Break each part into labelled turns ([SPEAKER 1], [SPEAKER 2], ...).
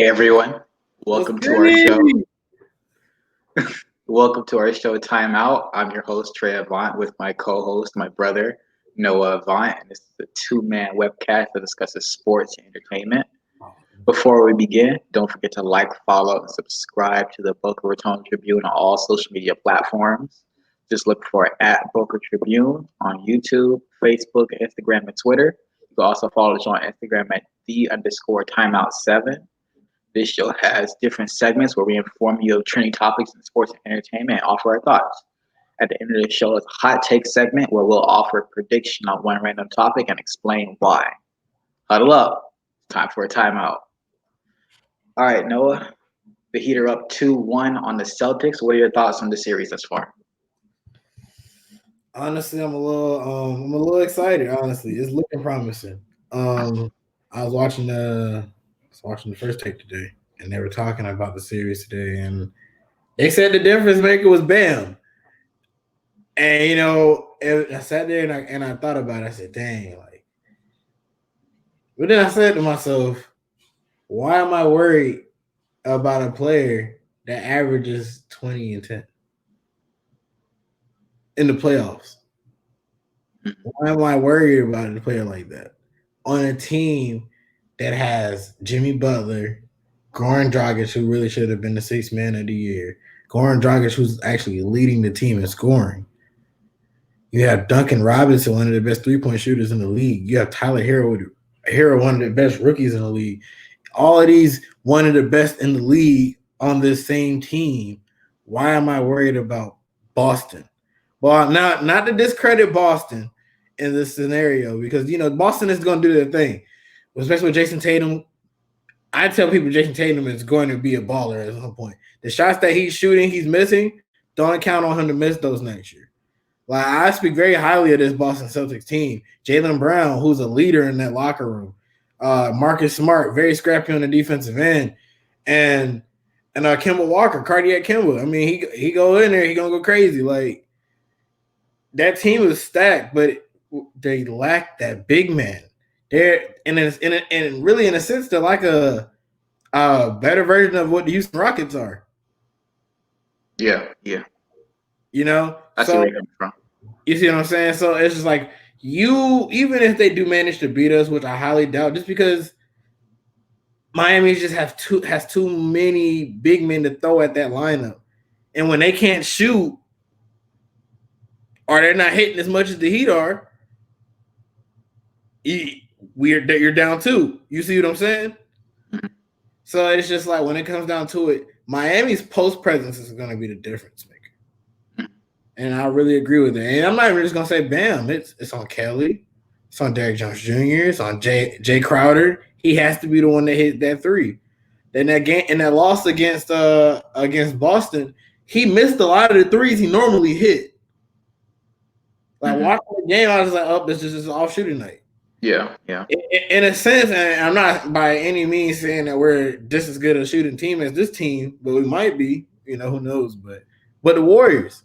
[SPEAKER 1] Hey everyone,
[SPEAKER 2] What's
[SPEAKER 1] welcome to our show.
[SPEAKER 2] good?
[SPEAKER 1] Welcome to our show, Timeout. I'm your host Trey Avant with my co-host, my brother Noah Avant, and this is a two-man webcast that discusses sports and entertainment. Before we begin, don't forget to like, follow, and subscribe to the Boca Raton Tribune on all social media platforms. Just look for at Boca Tribune on YouTube, Facebook, Instagram, and Twitter. You can also follow us on Instagram at the_timeout7. This show has different segments where we inform you of trending topics in sports and entertainment and offer our thoughts. At the end of the show is a hot take segment where we'll offer a prediction on one random topic and explain why. Huddle up. It's time for a timeout. All right, Noah. The Heat are up 2-1 on the Celtics. What are your thoughts on the series thus far?
[SPEAKER 2] Honestly, I'm a little excited. Honestly, it's looking promising. Um, I was watching the first take today, and they were talking about the series today, and they said the difference maker was Bam. And I sat there and I thought about it. I said, "Dang!" But then I said to myself, "Why am I worried about a player that averages 20 and 10 in the playoffs? Why am I worried about a player like that on a team that has Jimmy Butler, Goran Dragic, who really should have been the sixth man of the year, Goran Dragic, who's actually leading the team in scoring. You have Duncan Robinson, one of the best three-point shooters in the league. You have Tyler Hero, one of the best rookies in the league. All of these, one of the best in the league on this same team. Why am I worried about Boston? Well, not to discredit Boston in this scenario because Boston is going to do their thing, especially with Jason Tatum. I tell people Jason Tatum is going to be a baller at some point. The shots that he's shooting, he's missing. Don't count on him to miss those next year. Like I speak very highly of this Boston Celtics team. Jaylen Brown, who's a leader in that locker room. Marcus Smart, very scrappy on the defensive end, and Kemba Walker, cardiac Kemba. I mean, he go in there, he gonna go crazy. Like that team is stacked, but they lack that big man. They're really in a sense they're like a better version of what the Houston Rockets are.
[SPEAKER 1] Yeah. I see
[SPEAKER 2] So
[SPEAKER 1] where you're coming from.
[SPEAKER 2] you see what I'm saying? So it's just like even if they do manage to beat us, which I highly doubt, just because Miami just has too many big men to throw at that lineup, and when they can't shoot or they're not hitting as much as the Heat are, you're down two. You see what I'm saying? So it's just like when it comes down to it, Miami's post presence is going to be the difference maker. And I really agree with it. And I'm not even just gonna say Bam. It's on Kelly. It's on Derrick Jones Jr. It's on Jay Crowder. He has to be the one that hit that three. Then that game in that loss against Boston, he missed a lot of the threes he normally hit. Like watching the game, I was like, "Oh, this is just an off shooting night."
[SPEAKER 1] Yeah.
[SPEAKER 2] In a sense, and I'm not by any means saying that we're just as good a shooting team as this team, but we might be. Who knows? But the Warriors.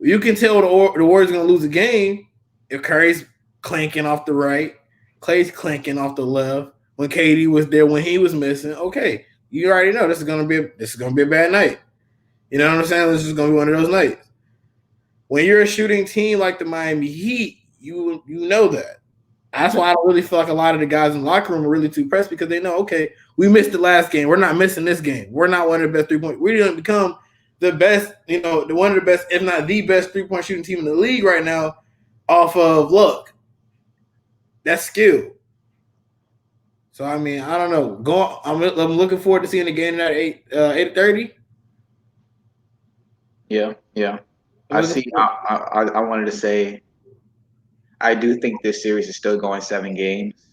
[SPEAKER 2] You can tell the Warriors going to lose a game if Curry's clanking off the right, Clay's clanking off the left. When KD was there, when he was missing, okay, you already know this is going to be a bad night. You know what I'm saying? This is going to be one of those nights. When you're a shooting team like the Miami Heat, you know that. That's why I don't really feel like a lot of the guys in the locker room are really too pressed because they know, okay, we missed the last game. We're not missing this game. We're not one of the best 3-point. We're going to become the best, one of the best, if not the best 3-point shooting team in the league right now off of luck. That's skill. So, I mean, I don't know. I'm looking forward to seeing the game at 8:30.
[SPEAKER 1] Yeah. I see. I wanted to say I do think this series is still going 7 games.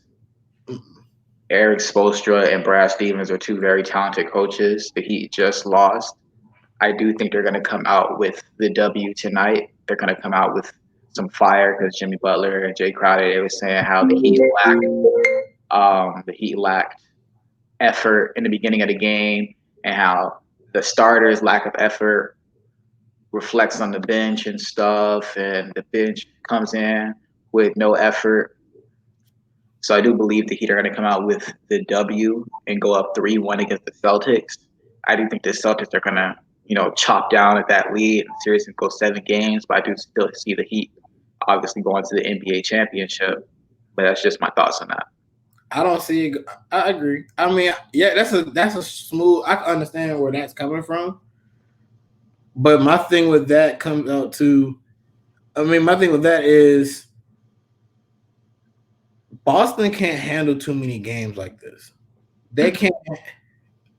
[SPEAKER 1] Eric Spoelstra and Brad Stevens are two very talented coaches. The Heat just lost. I do think they're going to come out with the W tonight. They're going to come out with some fire because Jimmy Butler and Jay Crowder, they were saying how the Heat lacked effort in the beginning of the game and how the starters' lack of effort reflects on the bench and stuff, and the bench comes in with no effort. So I do believe the Heat are going to come out with the W and go up 3-1 against the Celtics. I do think the Celtics are going to, chop down at that lead and series and go 7 games. But I do still see the Heat obviously going to the NBA championship. But that's just my thoughts on that.
[SPEAKER 2] I don't see it. I agree. I mean, yeah, that's a smooth. I can understand where that's coming from. But my thing with that comes out to, my thing with that is Boston can't handle too many games like this. They can't.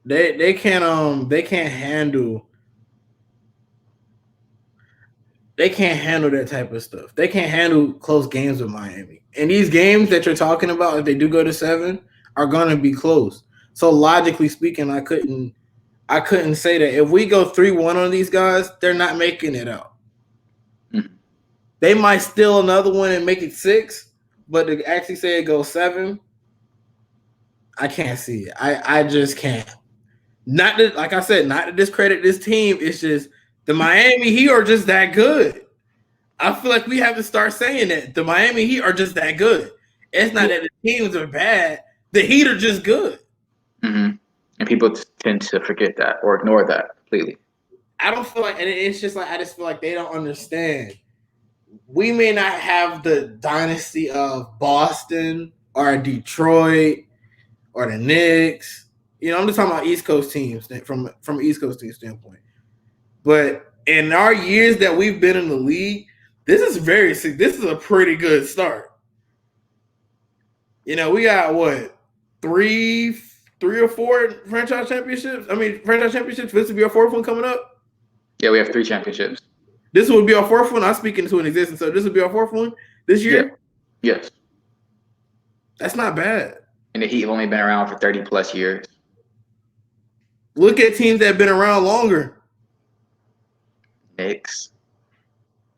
[SPEAKER 2] They can't. They can't handle. They can't handle that type of stuff. They can't handle close games with Miami. And these games that you're talking about, if they do go to 7, are going to be close. So logically speaking, I couldn't say that if we go 3-1 on these guys, they're not making it out. Mm-hmm. They might steal another one and make it 6, but to actually say it goes 7, I can't see it. I just can't. Not that, like I said, not to discredit this team. It's just the Miami Heat are just that good. I feel like we have to start saying that the Miami Heat are just that good. It's not that the teams are bad. The Heat are just good.
[SPEAKER 1] Mm-hmm. And people tend to forget that or ignore that completely.
[SPEAKER 2] I don't feel like, and it's just like, I just feel like they don't understand. We may not have the dynasty of Boston or Detroit or the Knicks. I'm just talking about East Coast teams from an East Coast team standpoint. But in our years that we've been in the league, this is a pretty good start. We got what, three or four franchise championships? Franchise championships. This would be our 4th one coming up.
[SPEAKER 1] Yeah, we have 3 championships.
[SPEAKER 2] This would be our 4th one. I'm speaking to an existence, so this would be our 4th one this year.
[SPEAKER 1] Yeah. Yes.
[SPEAKER 2] That's not bad.
[SPEAKER 1] And the Heat have only been around for 30 plus years.
[SPEAKER 2] Look at teams that have been around longer.
[SPEAKER 1] Knicks.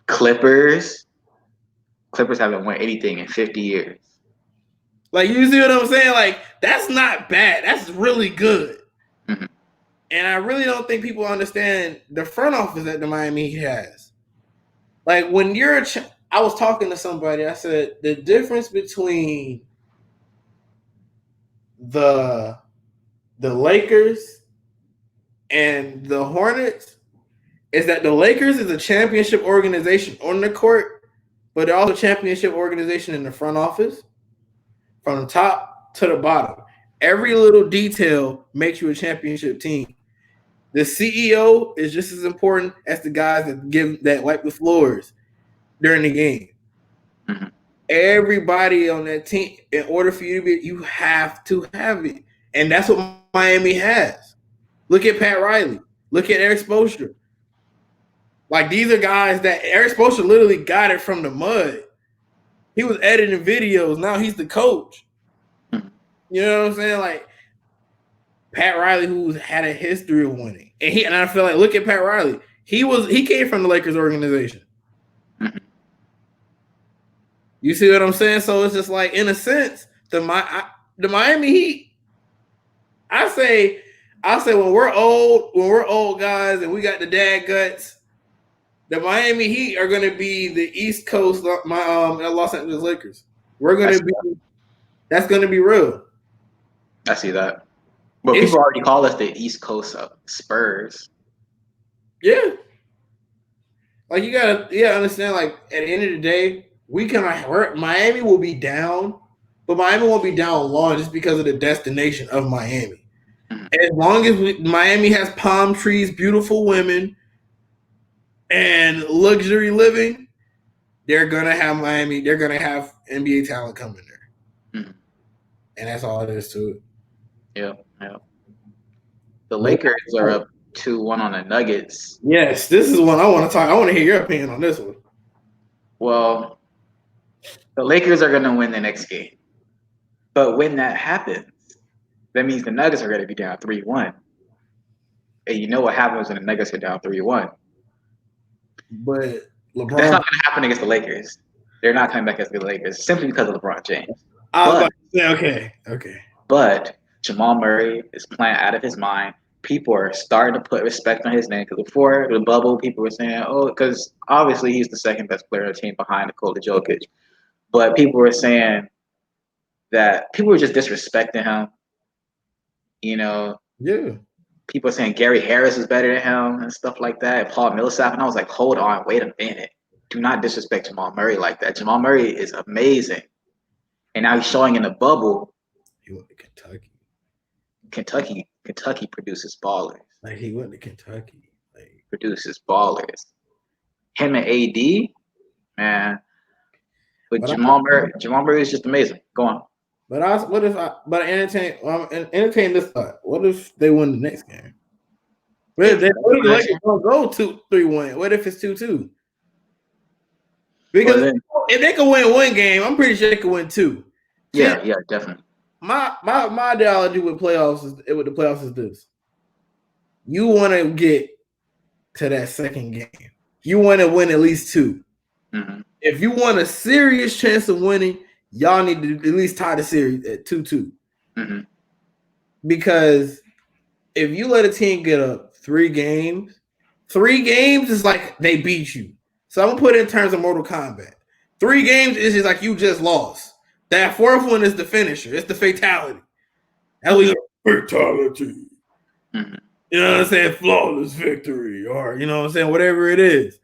[SPEAKER 1] Clippers. Clippers haven't won anything in 50 years.
[SPEAKER 2] Like, you see what I'm saying? Like, that's not bad. That's really good. Mm-hmm. And I really don't think people understand the front office that the Miami Heat has. Like, when I was talking to somebody, I said, the difference between the Lakers and the Hornets is that the Lakers is a championship organization on the court, but they're also a championship organization in the front office, from the top to the bottom. Every little detail makes you a championship team. The CEO is just as important as the guys that wipe the floors during the game. Mm-hmm. Everybody on that team, in order for you to be, you have to have it. And that's what Miami has. Look at Pat Riley. Look at Eric Spoelstra. Like, these are guys that Eric Spoelstra literally got it from the mud. He was editing videos. Now he's the coach. You know what I'm saying? Like, Pat Riley, who's had a history of winning. And I feel like, look at Pat Riley. He came from the Lakers organization. You see what I'm saying? So it's just like, in a sense, the Miami Heat, I say when we're old guys and we got the dad guts, the Miami Heat are going to be the East Coast Los Angeles Lakers. That's going to be real.
[SPEAKER 1] I see that. But people already call us the East Coast Spurs.
[SPEAKER 2] Yeah. Like, you gotta understand, like, at the end of the day, Miami will be down, but Miami won't be down long just because of the destination of Miami. Mm-hmm. As long as Miami has palm trees, beautiful women, and luxury living, they're gonna have NBA talent coming there. Mm-hmm. And that's all it is to it.
[SPEAKER 1] Yeah. The Lakers are up 2-1 on the Nuggets.
[SPEAKER 2] Yes, this is one I want to talk. I want to hear your opinion on this one.
[SPEAKER 1] Well, the Lakers are going to win the next game. But when that happens, that means the Nuggets are going to be down 3-1. And you know what happens when the Nuggets are down 3-1.
[SPEAKER 2] But LeBron...
[SPEAKER 1] That's not going to happen against the Lakers. They're not coming back against the Lakers simply because of LeBron James.
[SPEAKER 2] Okay.
[SPEAKER 1] But Jamal Murray is playing out of his mind. People are starting to put respect on his name, because before the bubble, people were saying, because obviously he's the second best player on the team behind Nikola Jokic. But people were saying that people were just disrespecting him. You know,
[SPEAKER 2] Yeah.
[SPEAKER 1] people saying Gary Harris is better than him and stuff like that, and Paul Millsap. And I was like, hold on, wait a minute. Do not disrespect Jamal Murray like that. Jamal Murray is amazing. And now he's showing in the bubble.
[SPEAKER 2] He went to Kentucky.
[SPEAKER 1] Kentucky produces ballers.
[SPEAKER 2] Like he went to Kentucky. Like
[SPEAKER 1] produces ballers. Him and AD, man. But Jamal Murray is just amazing. Go on.
[SPEAKER 2] But entertain this thought. What if they win the next game? What if they don't go 2-3-1? What if it's 2-2? Because if they can win one game, I'm pretty sure they can win two.
[SPEAKER 1] Yeah, definitely.
[SPEAKER 2] My ideology with the playoffs is this. You want to get to that second game. You want to win at least two.
[SPEAKER 1] Mm-hmm.
[SPEAKER 2] If you want a serious chance of winning, y'all need to at least tie the series at 2-2.
[SPEAKER 1] Mm-hmm.
[SPEAKER 2] Because if you let a team get up 3 games is like they beat you. So I'm going to put it in terms of Mortal Kombat. 3 games is just like you just lost. That 4th one is the finisher. It's the fatality. That was fatality.
[SPEAKER 1] Mm-hmm.
[SPEAKER 2] You know what I'm saying? Flawless victory, or you know what I'm saying? Whatever it is.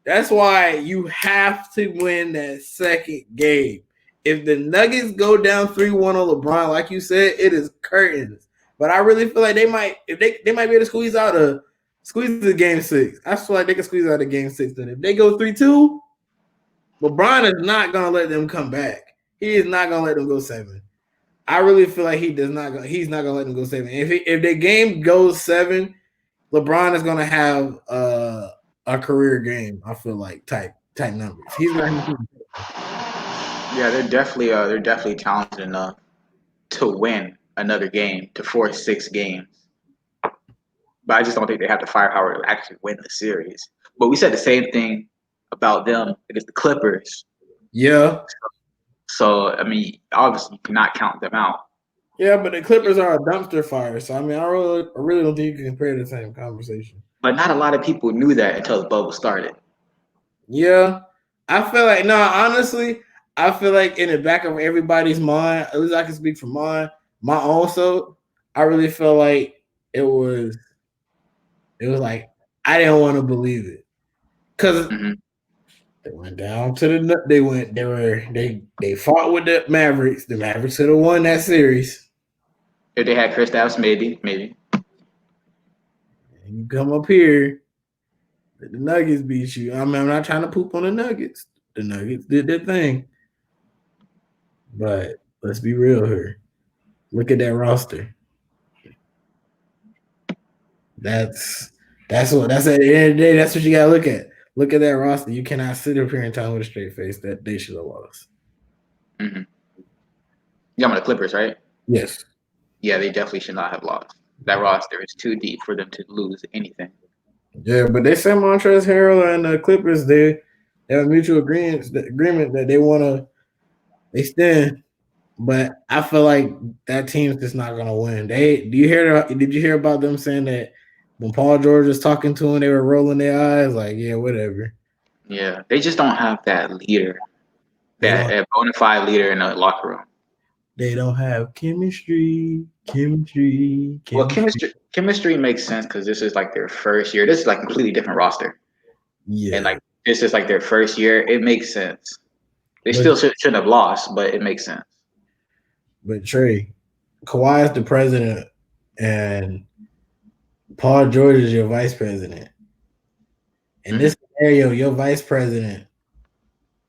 [SPEAKER 2] That's why you have to win that second game. If the Nuggets go down 3-1 on LeBron, like you said, it is curtains. But I really feel like they might be able to squeeze the game 6. I feel like they can squeeze out a game 6. Then if they go 3-2, LeBron is not gonna let them come back. He is not gonna let them go 7. I really feel like he's not gonna let them go 7. If the game goes 7, LeBron is gonna have a career game. I feel like type numbers. He's not.
[SPEAKER 1] Yeah, they're definitely talented enough to win another game, to force 6 games. But I just don't think they have the firepower to actually win the series. But we said the same thing about them against the Clippers.
[SPEAKER 2] Yeah.
[SPEAKER 1] So I mean, obviously you cannot count them out.
[SPEAKER 2] Yeah, but the Clippers are a dumpster fire. So I mean, I really don't think you can compare the same conversation.
[SPEAKER 1] But not a lot of people knew that until the bubble started.
[SPEAKER 2] Yeah, I feel like honestly, I feel like in the back of everybody's mind, at least I can speak for my own self. I really feel like it was like I didn't want to believe it because they went down to they fought with the Mavericks. The Mavericks could have won that series.
[SPEAKER 1] If they had Kristaps, maybe.
[SPEAKER 2] And you come up here, the Nuggets beat you. I mean, I'm not trying to poop on the Nuggets. The Nuggets did their thing. But let's be real here. Look at that roster. That's at the end of the day, that's what you gotta look at. Look at that roster. You cannot sit up here and tell with a straight face that they should have lost.
[SPEAKER 1] Mm-hmm. You're on the Clippers, right?
[SPEAKER 2] Yes.
[SPEAKER 1] Yeah, they definitely should not have lost. That roster is too deep for them to lose anything.
[SPEAKER 2] Yeah, but they said Montrezl Harrell and the Clippers, they have a mutual agreement that they want to extend. But I feel like that team's just not gonna win. Did you hear about them saying that when Paul George was talking to them, they were rolling their eyes like, yeah, whatever.
[SPEAKER 1] Yeah, they just don't have that leader, that bona fide leader in the locker room.
[SPEAKER 2] They don't have chemistry.
[SPEAKER 1] Well, chemistry makes sense because this is like their first year. This is like a completely different roster.
[SPEAKER 2] Yeah,
[SPEAKER 1] and like this is like their first year. It makes sense. They still shouldn't have lost, but it makes sense.
[SPEAKER 2] But Trey, Kawhi is the president, and Paul George is your vice president. In this scenario, your vice president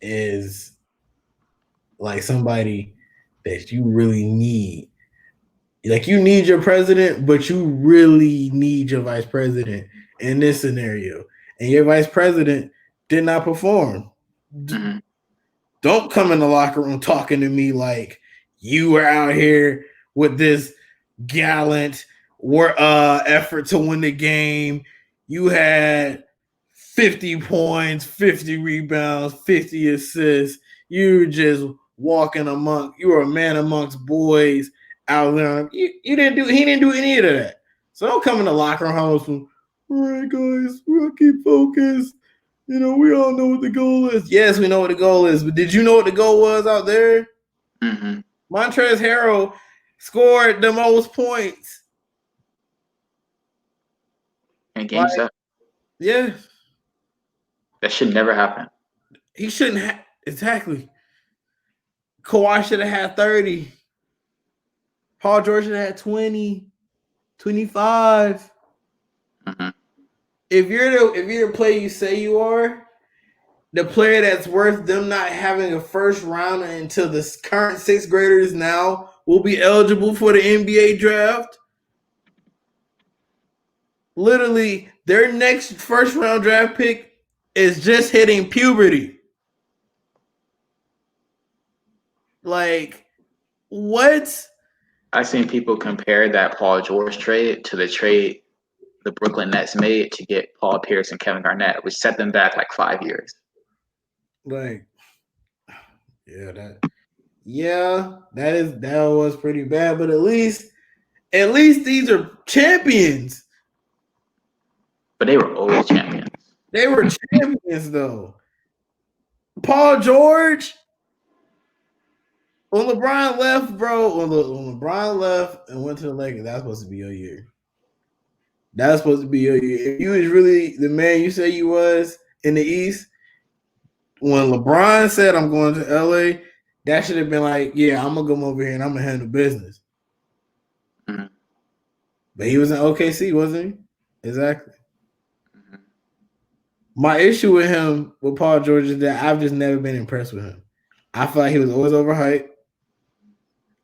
[SPEAKER 2] is like somebody that you really need. Like you need your president, but you really need your vice president in this scenario. And your vice president did not perform.
[SPEAKER 1] Mm-hmm.
[SPEAKER 2] Don't come in the locker room talking to me like you were out here with this gallant effort to win the game. You had 50 points, 50 rebounds, 50 assists. You were just you were a man amongst boys out there. He didn't do any of that. So don't come in the locker room from, all right, guys, we'll keep focused. You know, we all know what the goal is. Yes, we know what the goal is, but did you know what the goal was out there?
[SPEAKER 1] Mm-hmm.
[SPEAKER 2] Montrezl Harrell scored the most points.
[SPEAKER 1] In game set.
[SPEAKER 2] Yeah.
[SPEAKER 1] That should never happen.
[SPEAKER 2] He shouldn't have. Exactly. Kawhi should have had 30. Paul George should have had 20, 25.
[SPEAKER 1] Mm-hmm.
[SPEAKER 2] If you're the player you say you are, the player that's worth them not having a first rounder until the current sixth graders now will be eligible for the NBA draft. Literally, their next first round draft pick is just hitting puberty. Like, what?
[SPEAKER 1] I've seen people compare that Paul George trade to the trade the Brooklyn Nets made to get Paul Pierce and Kevin Garnett, which set them back like 5 years.
[SPEAKER 2] Like, that was pretty bad, but at least these are champions.
[SPEAKER 1] But they were always champions.
[SPEAKER 2] They were champions though. Paul George, when LeBron left, bro, when LeBron left and went to the Lakers, that's supposed to be your year. That's supposed to be your year. If you was really the man you say you was in the East, when LeBron said I'm going to LA, that should have been like, yeah, I'm gonna come over here and I'm gonna handle business.
[SPEAKER 1] Mm-hmm.
[SPEAKER 2] But he was in OKC, wasn't he? Exactly. Mm-hmm. My issue with him, with Paul George, is that I've just never been impressed with him. I feel like he was always overhyped.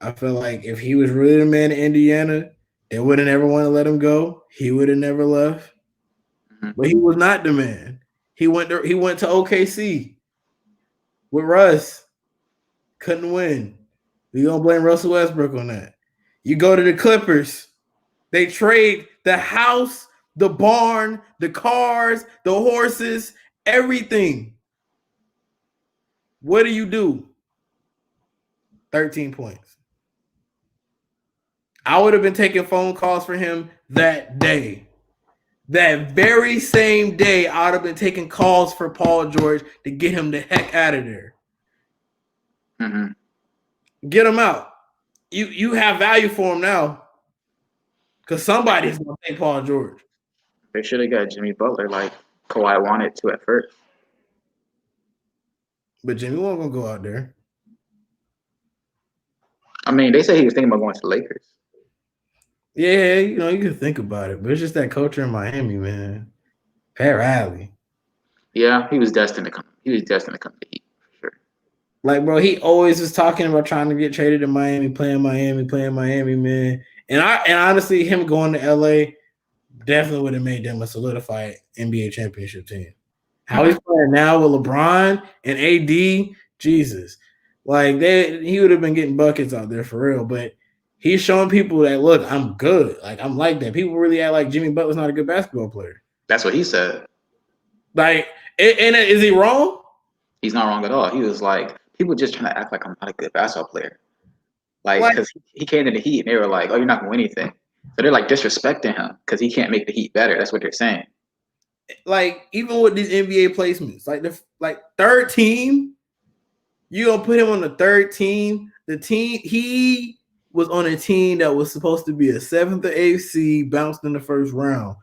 [SPEAKER 2] I feel like if he was really the man in Indiana, they wouldn't ever want to let him go. He would have never left. Mm-hmm. But he was not the man. He went to OKC with Russ. Couldn't win. We gonna blame Russell Westbrook on that. You go to the Clippers. They trade the house, the barn, the cars, the horses, everything. What do? 13 points. I would have been taking phone calls for him that day. That very same day, I would have been taking calls for Paul George to get him the heck out of there.
[SPEAKER 1] Mm-hmm.
[SPEAKER 2] Get him out. You have value for him now. Because somebody's going to take Paul George.
[SPEAKER 1] They should have got Jimmy Butler like Kawhi wanted to at first.
[SPEAKER 2] But Jimmy wasn't going to go out there.
[SPEAKER 1] I mean, they say he was thinking about going to the Lakers.
[SPEAKER 2] Yeah, you can think about it. But it's just that culture in Miami, man. Pat Riley.
[SPEAKER 1] Yeah, he was destined to come. He was destined to come to Heat, for sure.
[SPEAKER 2] Like, bro, he always was talking about trying to get traded to Miami, playing Miami, man. And honestly, him going to LA definitely would have made them a solidified NBA championship team. How he's playing now with LeBron and AD, Jesus. Like, he would have been getting buckets out there for real. But he's showing people that, look, I'm good. Like, I'm like that. People really act like Jimmy Butler's not a good basketball player.
[SPEAKER 1] That's what he said.
[SPEAKER 2] Like, and is he wrong?
[SPEAKER 1] He's not wrong at all. He was like, people just trying to act like I'm not a good basketball player. Like, because he came to the Heat and they were like, oh, you're not going to win anything. So they're like disrespecting him because he can't make the Heat better. That's what they're saying.
[SPEAKER 2] Like, even with these NBA placements, like third team, you gonna put him on the third team. The team he was on a team that was supposed to be a 7th or 8th seed, bounced in the first round.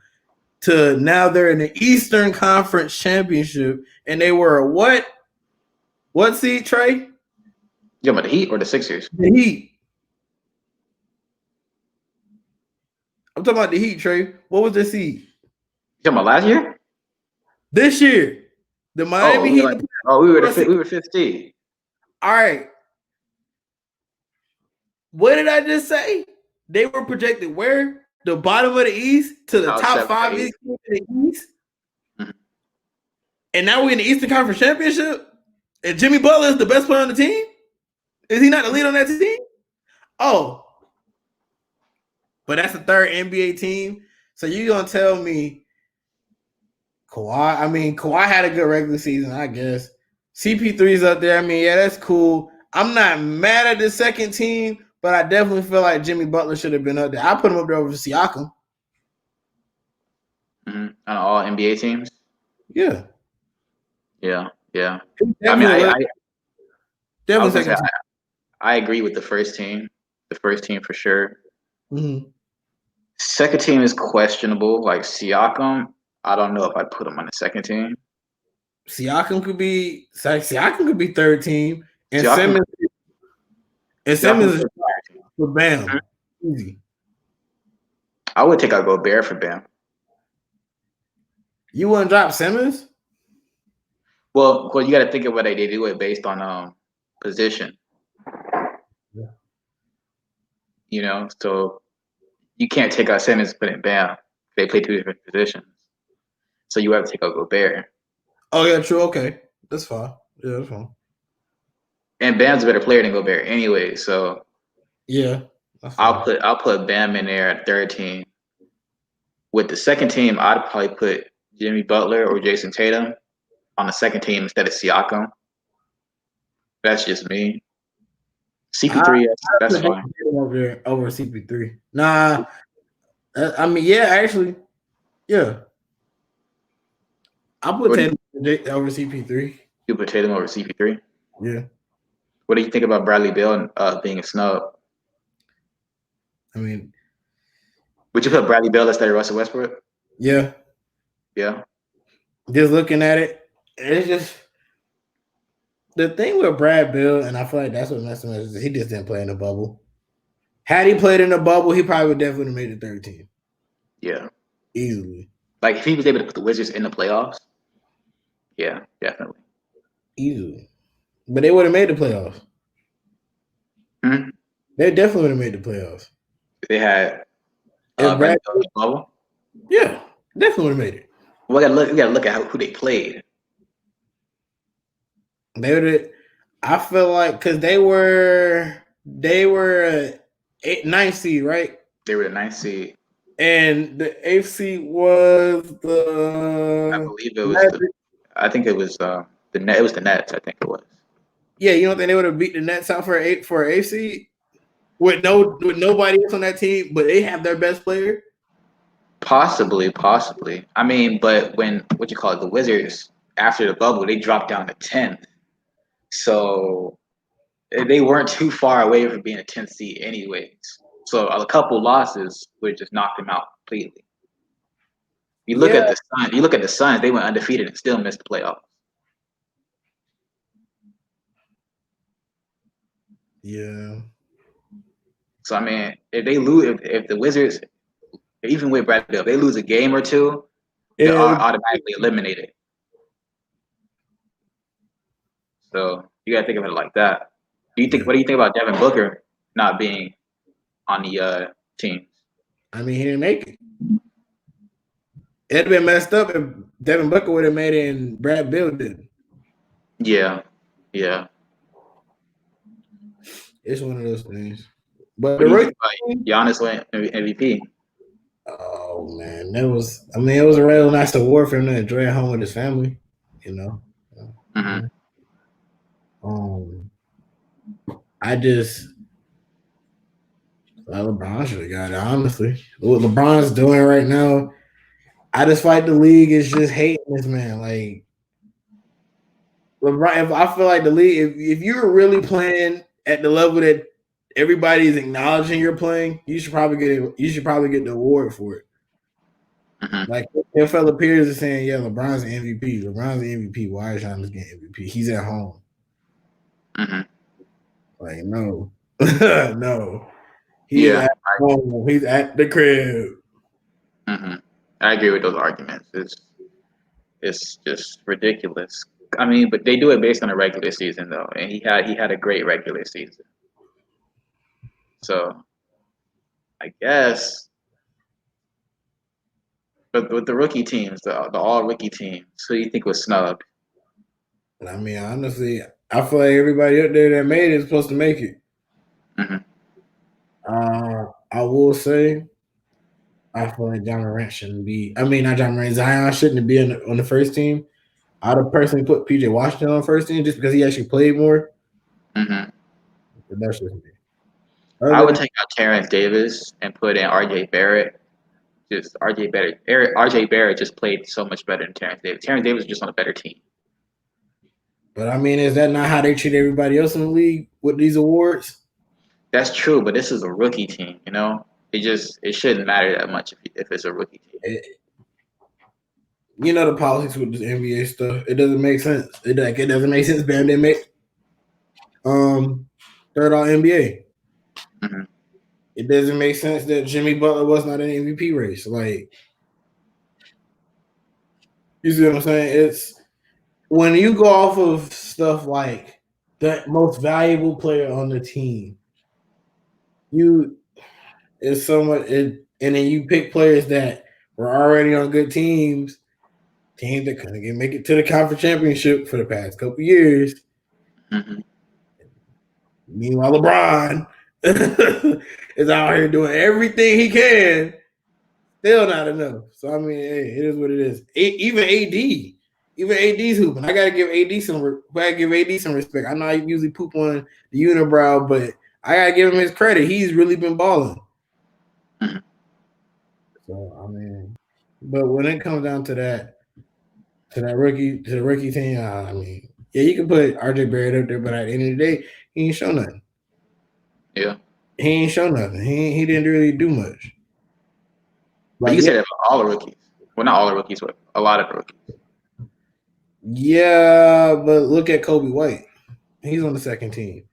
[SPEAKER 2] To now they're in the Eastern Conference Championship, and they were a what? What seed, Trey?
[SPEAKER 1] You talking about the Heat or the Sixers?
[SPEAKER 2] The Heat. I'm talking about the Heat, Trey. What was the seed?
[SPEAKER 1] You talking about last year?
[SPEAKER 2] This year. The Miami Heat.
[SPEAKER 1] Like, we were 5th seed.
[SPEAKER 2] All right. What did I just say? They were projected where? The bottom of the East to the top 5 in the East. Mm-hmm. And now we're in the Eastern Conference Championship. And Jimmy Butler is the best player on the team? Is he not the lead on that team? Oh. But that's the third NBA team. So you're going to tell me Kawhi had a good regular season, I guess. CP3's up there. I mean, yeah, that's cool. I'm not mad at the second team, but I definitely feel like Jimmy Butler should have been up there. I put him up there over Siakam.
[SPEAKER 1] Mm-hmm. On all NBA teams?
[SPEAKER 2] Yeah.
[SPEAKER 1] Yeah.
[SPEAKER 2] I mean,
[SPEAKER 1] I agree with the first team. The first team for sure.
[SPEAKER 2] Mm-hmm.
[SPEAKER 1] Second team is questionable. Like Siakam, I don't know if I'd put him on the second team.
[SPEAKER 2] Siakam could be third team, and
[SPEAKER 1] Siakam,
[SPEAKER 2] Simmons is
[SPEAKER 1] could be third team.
[SPEAKER 2] for Bam. Easy.
[SPEAKER 1] I would take out Gobert for Bam.
[SPEAKER 2] You wouldn't drop Simmons?
[SPEAKER 1] Well, you got to think of what they do it based on position.
[SPEAKER 2] Yeah.
[SPEAKER 1] You know, so you can't take out Simmons and put in Bam. They play two different positions, so you have to take out Gobert.
[SPEAKER 2] Oh yeah, true. Okay, that's fine. Yeah, that's fine.
[SPEAKER 1] And Bam's a better player than Gobert anyway, so
[SPEAKER 2] Yeah,
[SPEAKER 1] I'll put Bam in there at third team. With the second team, I'd probably put Jimmy Butler or Jason Tatum on the second team instead of Siakam. That's just me. CP3, that's fine.
[SPEAKER 2] over CP3. Nah, I mean, yeah, actually, yeah. I put Tatum over CP3.
[SPEAKER 1] You put Tatum over CP3.
[SPEAKER 2] Yeah,
[SPEAKER 1] What do you think about Bradley Beal being a snub?
[SPEAKER 2] I mean,
[SPEAKER 1] Would you put Bradley Beal instead of Russell Westbrook?
[SPEAKER 2] yeah.
[SPEAKER 1] Yeah.
[SPEAKER 2] Just looking at it, it's just the thing with Brad Bill, and I feel like that's what messed him up. Is he just didn't play in the bubble. Had he played in the bubble, he probably would definitely have made the third team.
[SPEAKER 1] Yeah.
[SPEAKER 2] Easily.
[SPEAKER 1] Like if he was able to put the Wizards in the playoffs, yeah, definitely.
[SPEAKER 2] Easily. But they would have made the playoffs.
[SPEAKER 1] Mm-hmm.
[SPEAKER 2] They definitely would have made the playoffs.
[SPEAKER 1] They had
[SPEAKER 2] Brad
[SPEAKER 1] Bill in the bubble.
[SPEAKER 2] Yeah, definitely would have made it.
[SPEAKER 1] We gotta look at who they played.
[SPEAKER 2] They would. I feel like because they were 9th seed, right?
[SPEAKER 1] They were the ninth seed.
[SPEAKER 2] And the 8th seed was the.
[SPEAKER 1] I believe it was I think it was the net. It was the Nets. I think it was.
[SPEAKER 2] Yeah, you don't think they would have beat the Nets out for an 8th seed with nobody else on that team, but they have their best player.
[SPEAKER 1] Possibly. I mean, but when the Wizards after the bubble, they dropped down to 10th, so they weren't too far away from being a 10th seed, anyways. So a couple losses would just knock them out completely. You look at the Suns. You look at the Suns; they went undefeated and still missed the playoffs.
[SPEAKER 2] Yeah.
[SPEAKER 1] So I mean, if they lose, if the Wizards, even with Brad Bill, they lose a game or two, they're automatically eliminated. So you gotta think of it like that. What do you think about Devin Booker not being on the team?
[SPEAKER 2] I mean, he didn't make it. It'd been messed up if Devin Booker would have made it and Brad Bill did.
[SPEAKER 1] Yeah.
[SPEAKER 2] It's one of those things. But
[SPEAKER 1] What do you think about Giannis win MVP?
[SPEAKER 2] Oh man, it was a real nice award for him to enjoy at home with his family, you know.
[SPEAKER 1] Mm-hmm.
[SPEAKER 2] LeBron should have got it, honestly. What LeBron's doing right now, I just fight the league is just hating this man. Like LeBron, I feel like the league, if you're really playing at the level that everybody is acknowledging you're playing, you should probably get the award for it.
[SPEAKER 1] Mm-hmm.
[SPEAKER 2] Like your fellow peers are saying, yeah, LeBron's the MVP. LeBron's the MVP. Why is Giannis getting MVP? He's at home.
[SPEAKER 1] Mm-hmm.
[SPEAKER 2] Like, no. No. He's at home. He's at the crib.
[SPEAKER 1] Mm-hmm. I agree with those arguments. It's just ridiculous. I mean, but they do it based on a regular season though, and he had a great regular season. So I guess but with the rookie teams, the all rookie teams, who do you think was snubbed?
[SPEAKER 2] I mean, honestly, I feel like everybody up there that made it is supposed to make it.
[SPEAKER 1] Mm-hmm.
[SPEAKER 2] I will say, I feel like John Morant shouldn't be. I mean, not John Morant. Zion shouldn't be on the first team. I'd have personally put PJ Washington on first team just because he actually played more.
[SPEAKER 1] Mm-hmm.
[SPEAKER 2] But that's just me.
[SPEAKER 1] I would take out Terrence Davis and put in RJ Barrett. Just RJ Barrett just played so much better than Terrence Davis. Terrence Davis was just on a better team.
[SPEAKER 2] But I mean, is that not how they treat everybody else in the league with these awards.
[SPEAKER 1] That's true, but this is a rookie team. It shouldn't matter that much if it's a rookie team.
[SPEAKER 2] The politics with this NBA stuff. It doesn't make sense. It doesn't make sense. Bam, they make third all NBA.
[SPEAKER 1] Mm-hmm.
[SPEAKER 2] It doesn't make sense that Jimmy Butler was not an MVP race. Like, you see what I'm saying? It's when you go off of stuff like the most valuable player on the team, it's so much. And then you pick players that were already on good teams that couldn't make it to the conference championship for the past couple years.
[SPEAKER 1] Mm-hmm.
[SPEAKER 2] Meanwhile, LeBron is out here doing everything he can. Still not enough. So I mean, hey, it is what it is. Even AD's hooping. I gotta give AD some respect. I know I usually poop on the unibrow, but I gotta give him his credit. He's really been balling.
[SPEAKER 1] Mm-hmm.
[SPEAKER 2] So I mean, but when it comes down to the rookie team, I mean, yeah, you can put RJ Barrett up there, but at the end of the day, he ain't show nothing.
[SPEAKER 1] Yeah,
[SPEAKER 2] he ain't show nothing. He didn't really do much.
[SPEAKER 1] But you can say that about all the rookies. Well, not all the rookies, but a lot of the rookies.
[SPEAKER 2] Yeah, but look at Kobe White. He's on the second team.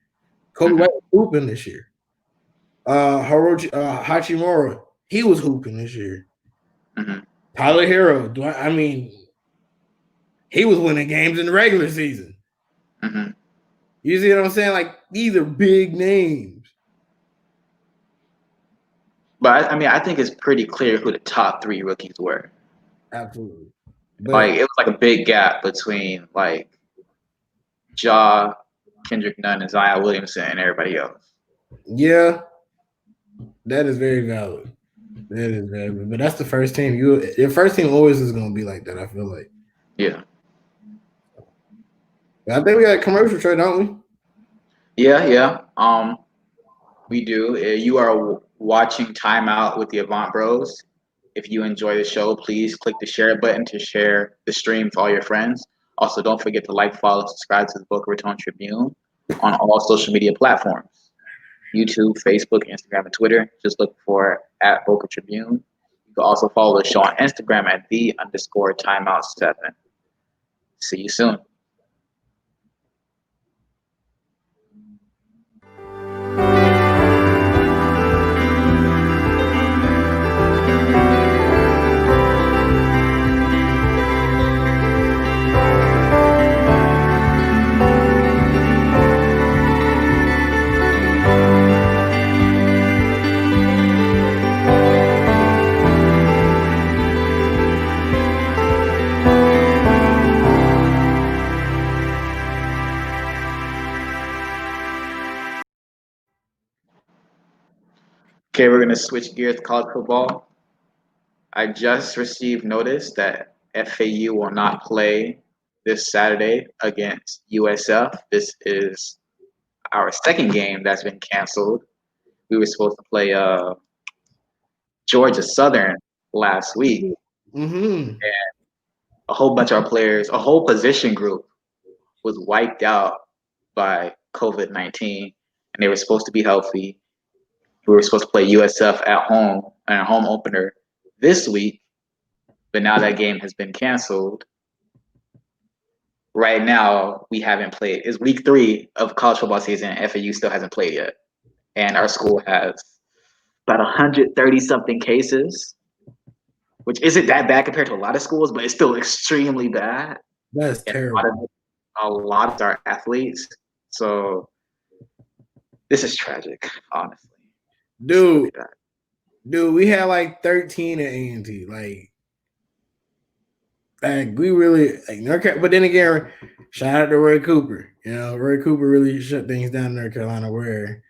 [SPEAKER 2] Kobe White was hooping this year. Hachimura, he was hooping this year.
[SPEAKER 1] Mm-hmm.
[SPEAKER 2] Tyler Hero, he was winning games in the regular season.
[SPEAKER 1] Mm-hmm.
[SPEAKER 2] You see what I'm saying? Like, these are big names.
[SPEAKER 1] But I think it's pretty clear who the top three rookies were.
[SPEAKER 2] Absolutely.
[SPEAKER 1] But it was like a big gap between like Ja, Kendrick Nunn, and Zion Williamson, and everybody else.
[SPEAKER 2] Yeah, that is very valid. That is very valid. But that's the first team. Your first team always is going to be like that, I feel like.
[SPEAKER 1] Yeah.
[SPEAKER 2] I think we got a commercial, Trey, don't we?
[SPEAKER 1] Yeah. We do. You are watching Timeout with the Avant Bros. If you enjoy the show, please click the share button to share the stream to all your friends. Also, don't forget to like, follow, subscribe to the Boca Raton Tribune on all social media platforms. YouTube, Facebook, Instagram, and Twitter. Just look for @Boca Tribune. You can also follow the show on Instagram at @the_timeout7. See you soon. Okay, we're going to switch gears to college football. I just received notice that FAU will not play this Saturday against USF. This is our second game that's been canceled. We were supposed to play Georgia Southern last week.
[SPEAKER 2] Mm-hmm.
[SPEAKER 1] And a whole bunch of our players, a whole position group was wiped out by COVID-19, and they were supposed to be healthy. We were supposed to play USF at home and a home opener this week, but now that game has been canceled. Right now, we haven't played. It's week 3 of college football season. FAU still hasn't played yet. And our school has about 130-something cases, which isn't that bad compared to a lot of schools, but it's still extremely bad.
[SPEAKER 2] That's terrible.
[SPEAKER 1] A lot of our athletes. So this is tragic, honestly.
[SPEAKER 2] Dude, we had like 13 at A&T. Like we really like but then again, shout out to Roy Cooper. Roy Cooper really shut things down in North Carolina, where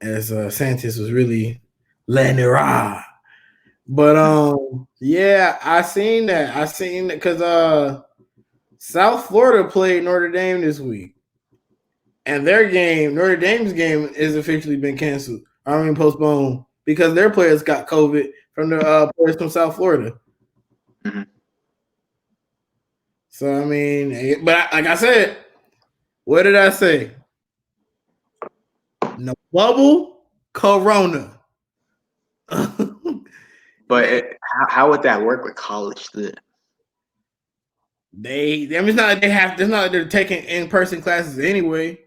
[SPEAKER 2] as Santis was really letting it ride. But yeah, I seen that because South Florida played Notre Dame this week, and Notre Dame's game, is officially been canceled. Postponed because their players got COVID from the players from South Florida.
[SPEAKER 1] Mm-hmm.
[SPEAKER 2] So I mean, but like I said, what did I say? No bubble, Corona.
[SPEAKER 1] But how would that work with college students?
[SPEAKER 2] I mean, it's not like they have. It's not like they're taking in-person classes anyway.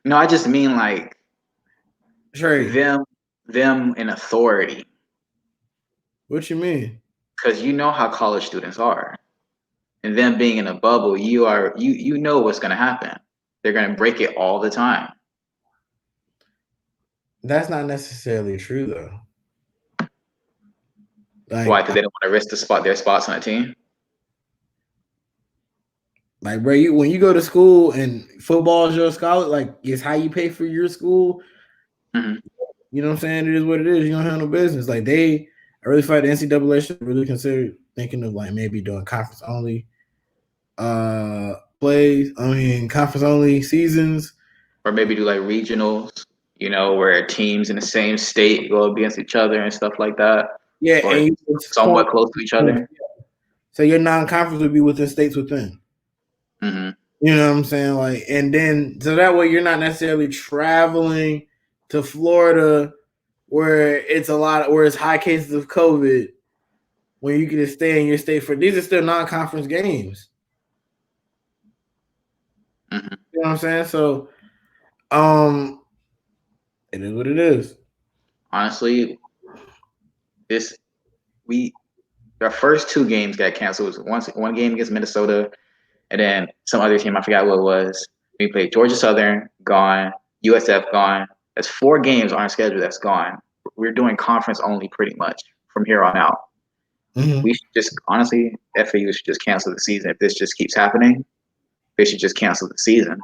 [SPEAKER 1] No, I just mean like
[SPEAKER 2] Trey,
[SPEAKER 1] them in authority,
[SPEAKER 2] what you mean?
[SPEAKER 1] because you know how college students are, and them being in a bubble, you know what's going to happen. They're going to break it all the time.
[SPEAKER 2] That's not necessarily true though.
[SPEAKER 1] Why?
[SPEAKER 2] Like,
[SPEAKER 1] Because they don't want to risk their spots on the team.
[SPEAKER 2] like, bro, when you go to school and football is your scholar, like, it's how you pay for your school.
[SPEAKER 1] Mm-hmm.
[SPEAKER 2] You know what I'm saying? It is what it is. You don't have no business. Like, I really feel like the NCAA should really consider thinking of like maybe doing conference only plays. I mean, conference only seasons.
[SPEAKER 1] Or maybe do like regionals, where teams in the same state go against each other and stuff like that,
[SPEAKER 2] Yeah,
[SPEAKER 1] or
[SPEAKER 2] and
[SPEAKER 1] somewhat close to each other.
[SPEAKER 2] So your non-conference would be within states within.
[SPEAKER 1] Mm-hmm.
[SPEAKER 2] You know what I'm saying? Like, and then so that way you're not necessarily traveling to Florida where it's high cases of COVID when you can just stay in your state for these are still non-conference games.
[SPEAKER 1] Mm-hmm.
[SPEAKER 2] You know what I'm saying? So it is what it is.
[SPEAKER 1] Honestly, our first two games got canceled. It was one game against Minnesota, and then some other team, I forgot what it was. We played Georgia Southern, gone. USF, gone. That's 4 games on our schedule that's gone. We're doing conference only pretty much from here on out.
[SPEAKER 2] Mm-hmm.
[SPEAKER 1] We should just, honestly, FAU should just cancel the season. If this just keeps happening, they should just cancel the season.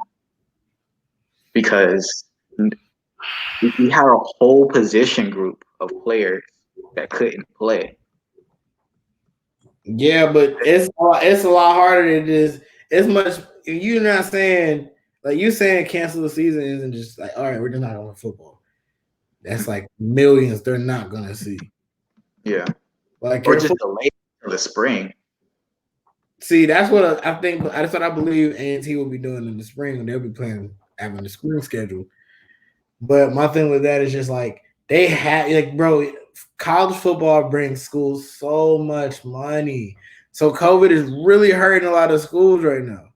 [SPEAKER 1] Because we had a whole position group of players that couldn't play.
[SPEAKER 2] Yeah, but it's a lot harder than this. It's much. You're not saying like you saying cancel the season isn't just like all right, we're just not going to football. That's like millions they're not gonna see.
[SPEAKER 1] Yeah,
[SPEAKER 2] Like
[SPEAKER 1] or just delay for the spring.
[SPEAKER 2] See, that's what I think. That's what I believe A&T will be doing in the spring when they'll be having the spring schedule. But my thing with that is just like they have, like, bro, college football brings schools so much money. So COVID is really hurting a lot of schools right now.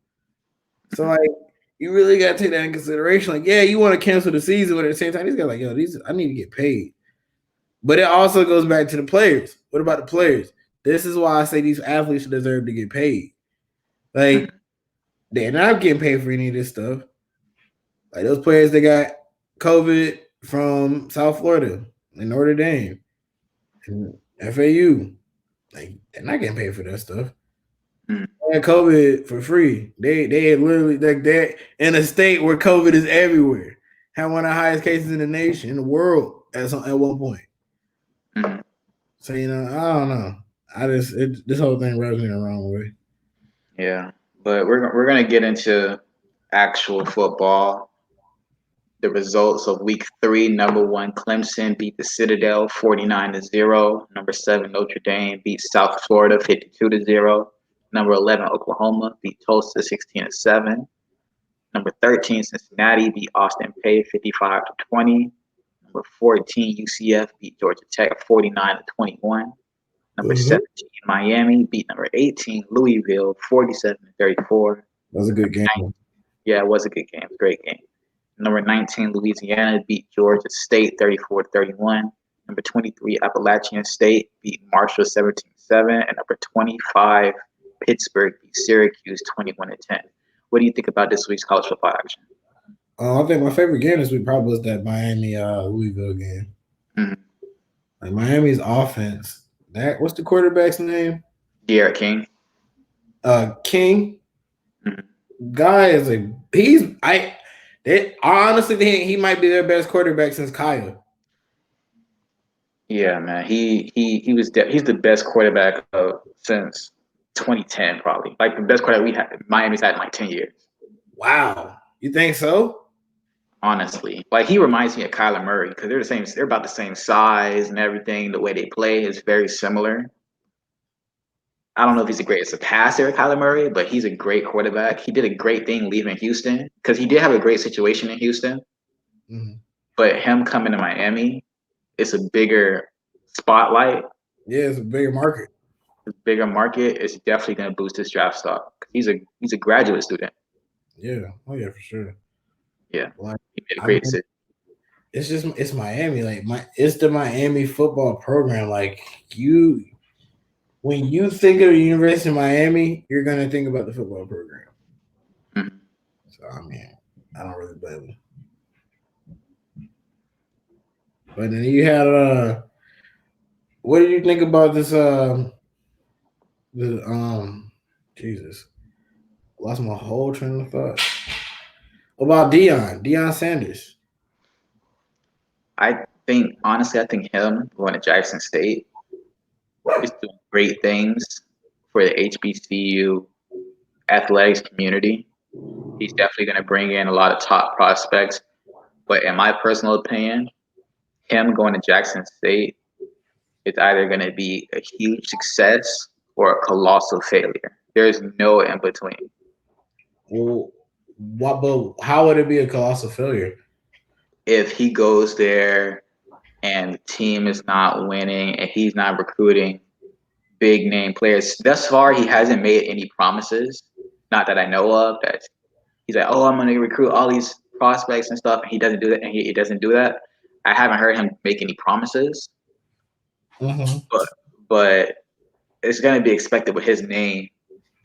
[SPEAKER 2] So like, you really got to take that in consideration. Like, yeah, you want to cancel the season, but at the same time, these guys like, yo, I need to get paid. But it also goes back to the players. What about the players? This is why I say these athletes deserve to get paid. Like, they're not getting paid for any of this stuff. Like those players that got COVID from South Florida and Notre Dame and FAU, like they're not getting paid for that stuff. They had COVID for free. They had literally like they're in a state where COVID is everywhere. Had one of the highest cases in the nation, in the world at one point.
[SPEAKER 1] Mm-hmm.
[SPEAKER 2] So I don't know. This whole thing rubs me the wrong way.
[SPEAKER 1] Yeah, but we're gonna get into actual football. The results of Week 3: Number 1 Clemson beat the Citadel 49-0. Number 7 Notre Dame beat South Florida 52-0. Number 11 Oklahoma beat Tulsa 16-7. Number 13 Cincinnati beat Austin Peay 55-20. Number 14 UCF beat Georgia Tech 49-21. Number 17 Miami beat number 18 Louisville 47-34.
[SPEAKER 2] That was a good game.
[SPEAKER 1] Yeah, it was a good game. Great game. Number 19 Louisiana beat Georgia State 34-31. Number 23 Appalachian State beat Marshall 17-7. And number 25 Pittsburgh beat Syracuse 21-10. What do you think about this week's college football action?
[SPEAKER 2] I think my favorite game this week probably was that Miami Louisville game. Mm-hmm. Like Miami's offense. What's the quarterback's name?
[SPEAKER 1] Garrett King.
[SPEAKER 2] King. Mm-hmm. Guy is honestly think he might be their best quarterback since Kyle.
[SPEAKER 1] Yeah, man. He's the best quarterback since 2010, probably. Like the best quarterback Miami's had in like 10 years.
[SPEAKER 2] Wow. You think so?
[SPEAKER 1] Honestly, like he reminds me of Kyler Murray because they're about the same size and everything. The way they play is very similar. I don't know if he's the greatest passer, Kyler Murray, but he's a great quarterback. He did a great thing leaving Houston because he did have a great situation in Houston.
[SPEAKER 2] Mm-hmm.
[SPEAKER 1] But him coming to Miami, it's a bigger spotlight.
[SPEAKER 2] Yeah, it's a bigger market.
[SPEAKER 1] A bigger market is definitely going to boost his draft stock. He's a graduate student.
[SPEAKER 2] Yeah, oh yeah, for sure.
[SPEAKER 1] Yeah,
[SPEAKER 2] Like,
[SPEAKER 1] he made a
[SPEAKER 2] I
[SPEAKER 1] great
[SPEAKER 2] mean,
[SPEAKER 1] decision.
[SPEAKER 2] it's Miami. Like it's the Miami football program. Like when you think of the University of Miami, you're gonna think about the football program.
[SPEAKER 1] Mm-hmm.
[SPEAKER 2] So I mean, I don't really blame them. But then you had what did you think about this? The Jesus, lost my whole train of thought about Deion Sanders.
[SPEAKER 1] I think him going to Jackson State is doing great things for the HBCU athletics community. He's definitely going to bring in a lot of top prospects. But in my personal opinion, him going to Jackson State is either going to be a huge success or a colossal failure. There's no in between.
[SPEAKER 2] Well, what? But how would it be a colossal failure?
[SPEAKER 1] If he goes there and the team is not winning and he's not recruiting big name players, thus far he hasn't made any promises. Not that I know of. That he's like, oh, I'm going to recruit all these prospects and stuff, and he doesn't do that. And he doesn't do that. I haven't heard him make any promises,
[SPEAKER 2] Mm-hmm.
[SPEAKER 1] but it's going to be expected with his name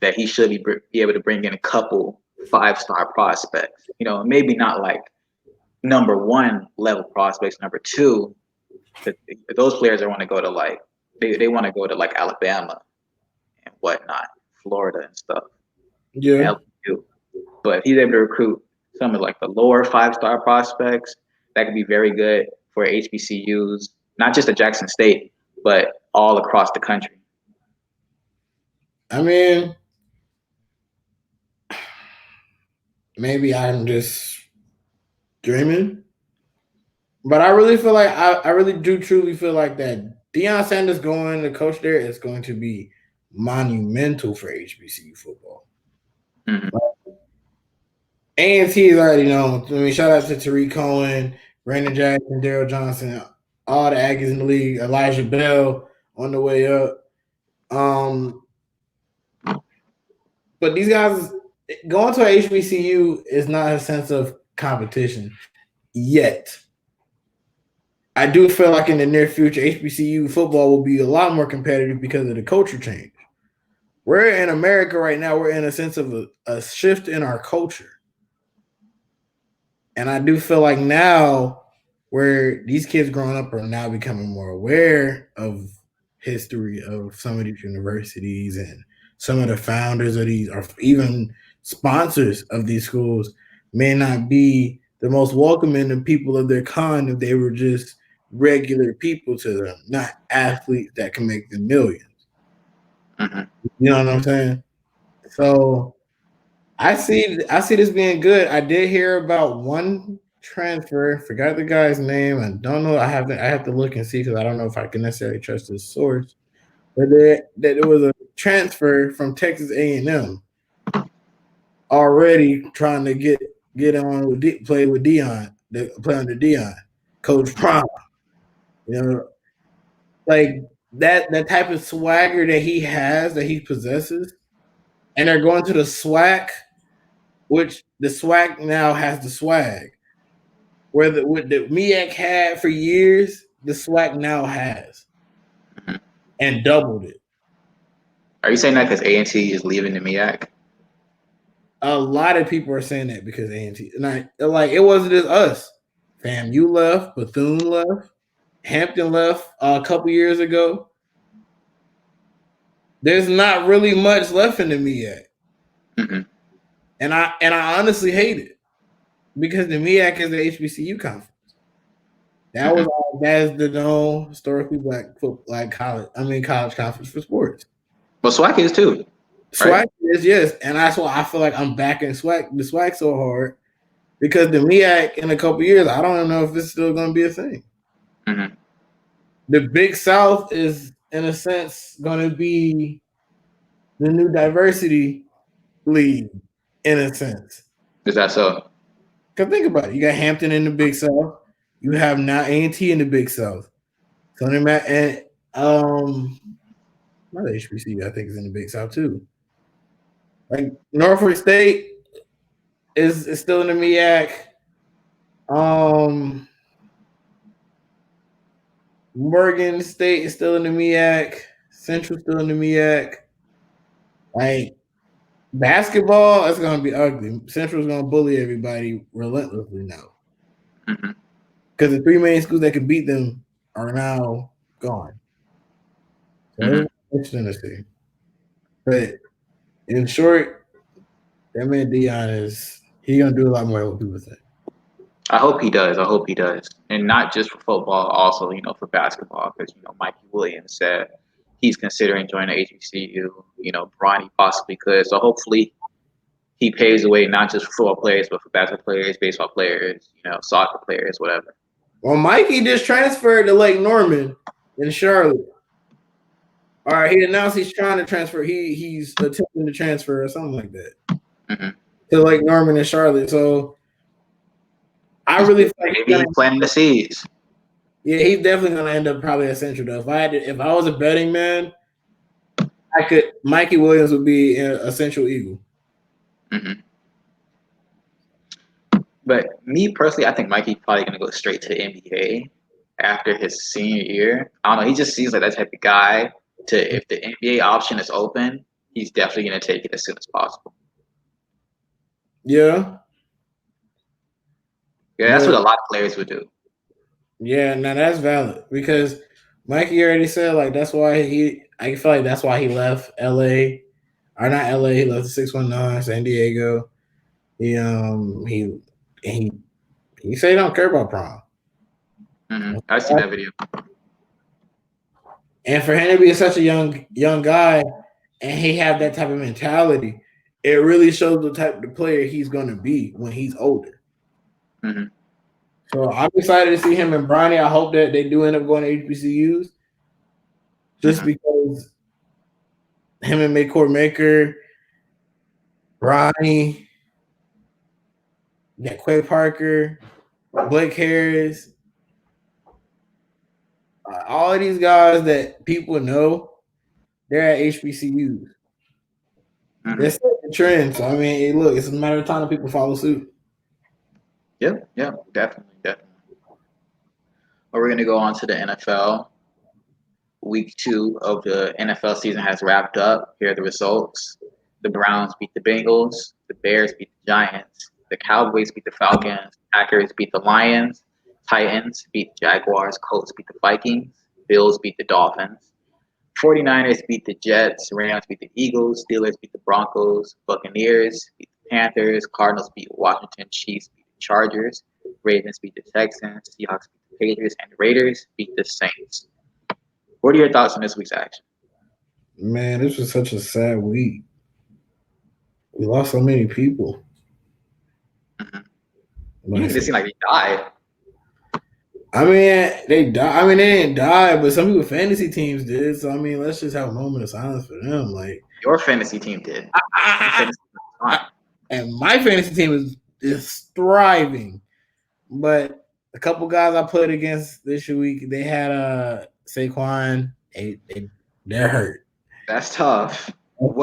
[SPEAKER 1] that he should be able to bring in a couple 5-star prospects. You know, maybe not like number one level prospects, number two. Those players want to go to like they want to go to like Alabama and whatnot, Florida and stuff.
[SPEAKER 2] Yeah.
[SPEAKER 1] LSU. But if he's able to recruit some of like the lower 5-star prospects, that could be very good for HBCUs, not just at Jackson State, but all across the country.
[SPEAKER 2] I mean, maybe I'm just dreaming, but I really feel like I really do truly feel like that Deion Sanders going to coach there is going to be monumental for HBCU football.
[SPEAKER 1] Mm-hmm.
[SPEAKER 2] A&T is already known. I mean, shout out to Tariq Cohen, Brandon Jackson, Daryl Johnson, all the Aggies in the league, Elijah Bell on the way up. But these guys going to a HBCU is not a sense of competition yet. I do feel like in the near future, HBCU football will be a lot more competitive because of the culture change. We're in America right now. We're in a sense of a shift in our culture. And I do feel like now where these kids growing up are now becoming more aware of history of some of these universities and some of the founders of these or even sponsors of these schools may not be the most welcoming to people of their kind if they were just regular people to them, not athletes that can make them millions.
[SPEAKER 1] Mm-hmm.
[SPEAKER 2] You know what I'm saying? So I see this being good. I did hear about one transfer. Forgot the guy's name. I don't know. I have to look and see because I don't know if I can necessarily trust this source. But there was a transfer from Texas A&M already trying to get on with play with Deion, play under Deion, Coach Prime. You know, like that type of swagger that he has, that he possesses, and they're going to the SWAC, which the SWAC now has the swag. Where what the MEAC had for years, the SWAC now has, and doubled it.
[SPEAKER 1] Are you saying that because A&T is leaving the MEAC?
[SPEAKER 2] A lot of people are saying that because A&T, like it wasn't just us. Fam, you left, Bethune left, Hampton left a couple years ago. There's not really much left in the MEAC,
[SPEAKER 1] Mm-hmm.
[SPEAKER 2] and I honestly hate it because the MEAC is the HBCU conference. That was all. That's the known historically black football, like college conference for sports.
[SPEAKER 1] Well, SWAC is too.
[SPEAKER 2] Swag is yes, and that's why I feel like I'm backing the swag so hard because the MEAC in a couple years, I don't know if it's still going to be a thing.
[SPEAKER 1] Mm-hmm.
[SPEAKER 2] The Big South is, in a sense, going to be the new diversity league in a sense.
[SPEAKER 1] Is that so?
[SPEAKER 2] Because think about it. You got Hampton in the Big South. You have now A&T in the Big South. So and my HBCU I think is in the Big South too. Like Norfolk State is still in the MEAC. Morgan State is still in the MEAC. Central still in the MEAC. Like basketball, it's gonna be ugly. Central's gonna bully everybody relentlessly now.
[SPEAKER 1] Mm-hmm.
[SPEAKER 2] Because the three main schools that could beat them are now gone. So it's interesting to see. But in short, that man Dion he's gonna do a lot more than what people think.
[SPEAKER 1] I hope he does. I hope he does, and not just for football, also for basketball, because Mikey Williams said he's considering joining the HBCU. Bronny possibly could. So hopefully he paves the way not just for football players, but for basketball players, baseball players, soccer players, whatever.
[SPEAKER 2] Well, Mikey just transferred to Lake Norman in Charlotte. All right, he announced he's trying to transfer. He's attempting to transfer or something like that to Lake Norman in Charlotte. So I really feel like
[SPEAKER 1] maybe he's planting the seeds.
[SPEAKER 2] Yeah, he's definitely gonna end up probably at Central though. If I was a betting man, Mikey Williams would be a Central Eagle.
[SPEAKER 1] Mm-hmm. But me personally, I think Mikey's probably gonna go straight to the NBA after his senior year. I don't know. He just seems like that type of guy. If the NBA option is open, he's definitely gonna take it as soon as possible.
[SPEAKER 2] Yeah.
[SPEAKER 1] Yeah, that's what a lot of players would do.
[SPEAKER 2] Yeah, now that's valid because Mikey already said that's why I feel like that's why he left LA. Or not LA, he left the 619, San Diego. He said he don't care about prom.
[SPEAKER 1] Mm-hmm. I've seen that video.
[SPEAKER 2] And for him to be such a young guy and he have that type of mentality, it really shows the type of player he's going to be when he's older.
[SPEAKER 1] Mm-hmm.
[SPEAKER 2] So I'm excited to see him and Bronny. I hope that they do end up going to HBCUs just because him and Maycourt Maker, Bronny, you got Quay Parker, Blake Harris, all of these guys that people know, they're at HBCUs. They're setting the trend. So, I mean, look, it's a matter of time that people follow suit.
[SPEAKER 1] Yeah, definitely. We're going to go on to the NFL. Week 2 of the NFL season has wrapped up. Here are the results. The Browns beat the Bengals. The Bears beat the Giants. The Cowboys beat the Falcons. Packers beat the Lions. Titans beat the Jaguars. Colts beat the Vikings. Bills beat the Dolphins. 49ers beat the Jets. Rams beat the Eagles. Steelers beat the Broncos. Buccaneers beat the Panthers. Cardinals beat Washington. Chiefs beat the Chargers. Ravens beat the Texans. Seahawks beat the Patriots. And the Raiders beat the Saints. What are your thoughts on this week's action?
[SPEAKER 2] Man, this was such a sad week. We lost so many people.
[SPEAKER 1] It seemed like they died.
[SPEAKER 2] I mean, they died. I mean, they didn't die, but some people fantasy teams did. So I mean, let's just have a moment of silence for them. Like
[SPEAKER 1] your fantasy team did.
[SPEAKER 2] And my fantasy team is thriving. But a couple guys I played against this week, they had Saquon. They're hurt.
[SPEAKER 1] That's tough.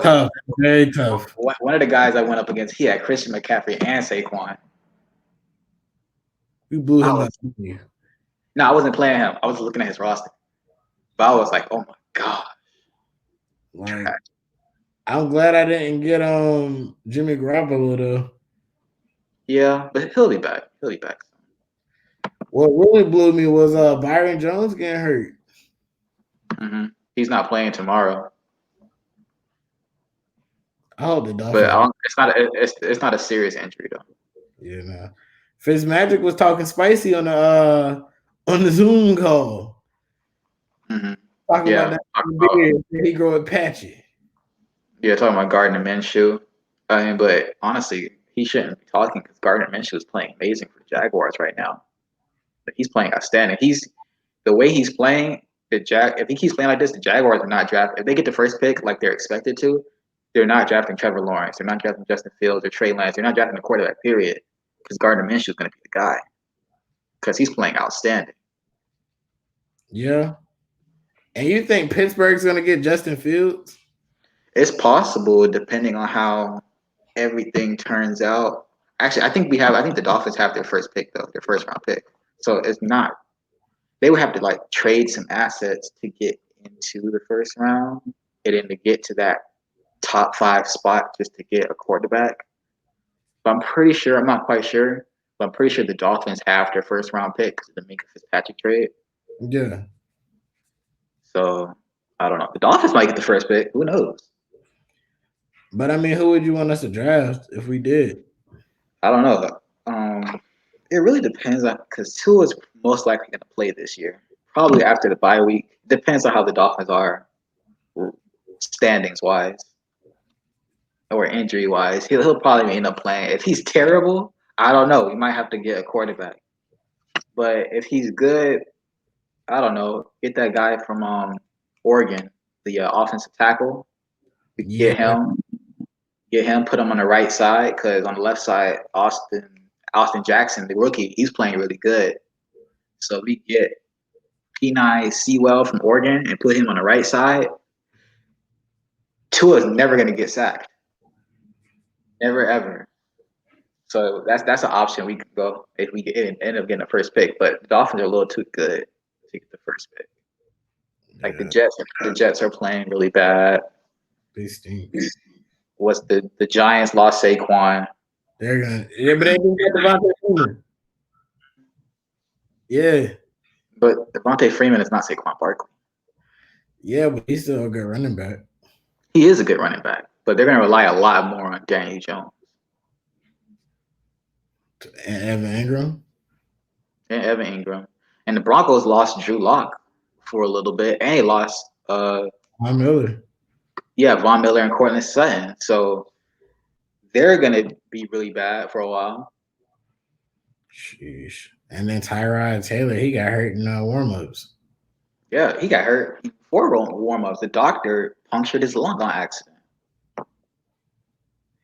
[SPEAKER 2] Tough, very tough.
[SPEAKER 1] One of the guys I went up against, he had Christian McCaffrey and Saquon.
[SPEAKER 2] You blew him up.
[SPEAKER 1] No, I wasn't playing him. I was looking at his roster. But I was like, oh my God.
[SPEAKER 2] Like, I'm glad I didn't get Jimmy Garoppolo though.
[SPEAKER 1] Yeah, but he'll be back.
[SPEAKER 2] What really blew me was Byron Jones getting hurt.
[SPEAKER 1] Mm-hmm. He's not playing tomorrow.
[SPEAKER 2] I hope the Dolphins.
[SPEAKER 1] But it's not a serious injury though.
[SPEAKER 2] Yeah, no. Fitzmagic was talking spicy on the Zoom call.
[SPEAKER 1] Mm-hmm.
[SPEAKER 2] Talking about that beard that he grow it patchy.
[SPEAKER 1] Yeah, talking about Gardner Minshew. I mean, but honestly, he shouldn't be talking because Gardner Minshew is playing amazing for the Jaguars right now. But he's playing outstanding. The way he's playing, if he keeps playing like this, the Jaguars are not draft. If they get the first pick like they're expected to, They're not drafting Trevor Lawrence. They're not drafting Justin Fields or Trey Lance. They're not drafting the quarterback, period. Because Gardner Minshew is going to be the guy. Because he's playing outstanding.
[SPEAKER 2] Yeah. And you think Pittsburgh's going to get Justin Fields?
[SPEAKER 1] It's possible, depending on how everything turns out. Actually, I think the Dolphins have their first pick, though, their first round pick. So it's not, they would have to like trade some assets to get into the first round and then to get to that top 5 spot just to get a quarterback. But I'm not quite sure, but I'm pretty sure the Dolphins have their first round pick because of the Minka Fitzpatrick trade.
[SPEAKER 2] Yeah.
[SPEAKER 1] So I don't know. The Dolphins might get the first pick. Who knows?
[SPEAKER 2] But I mean, who would you want us to draft if we did?
[SPEAKER 1] I don't know. It really depends on because Tua is most likely going to play this year. Probably after the bye week. Depends on how the Dolphins are standings wise or injury wise. He'll probably end up playing. If he's terrible, I don't know. We might have to get a quarterback. But if he's good, I don't know. Get that guy from Oregon, the offensive tackle.
[SPEAKER 2] Yeah.
[SPEAKER 1] Get him. Put him on the right side because on the left side, Austin Jackson, the rookie, he's playing really good. So we get P9 Sewell from Oregon and put him on the right side. Tua's never going to get sacked. Never ever. So that's an option we could go if we end up getting the first pick. But the Dolphins are a little too good to get the first pick. Like the Jets are playing really bad.
[SPEAKER 2] They stink.
[SPEAKER 1] What's the Giants lost Saquon?
[SPEAKER 2] They're gonna, but they didn't get Devontae Freeman. Yeah.
[SPEAKER 1] But Devontae Freeman is not Saquon Barkley.
[SPEAKER 2] Yeah, but he's still a good running back.
[SPEAKER 1] He is a good running back, but they're going to rely a lot more on Daniel Jones.
[SPEAKER 2] And Evan Ingram.
[SPEAKER 1] And the Broncos lost Drew Lock for a little bit, and they lost
[SPEAKER 2] Von Miller.
[SPEAKER 1] Yeah, Von Miller and Cortland Sutton. So they're going to be really bad for a while.
[SPEAKER 2] Sheesh. And then Tyrod Taylor, he got hurt in warm-ups.
[SPEAKER 1] Yeah, he got hurt before warm-ups. The doctor punctured his lung on accident.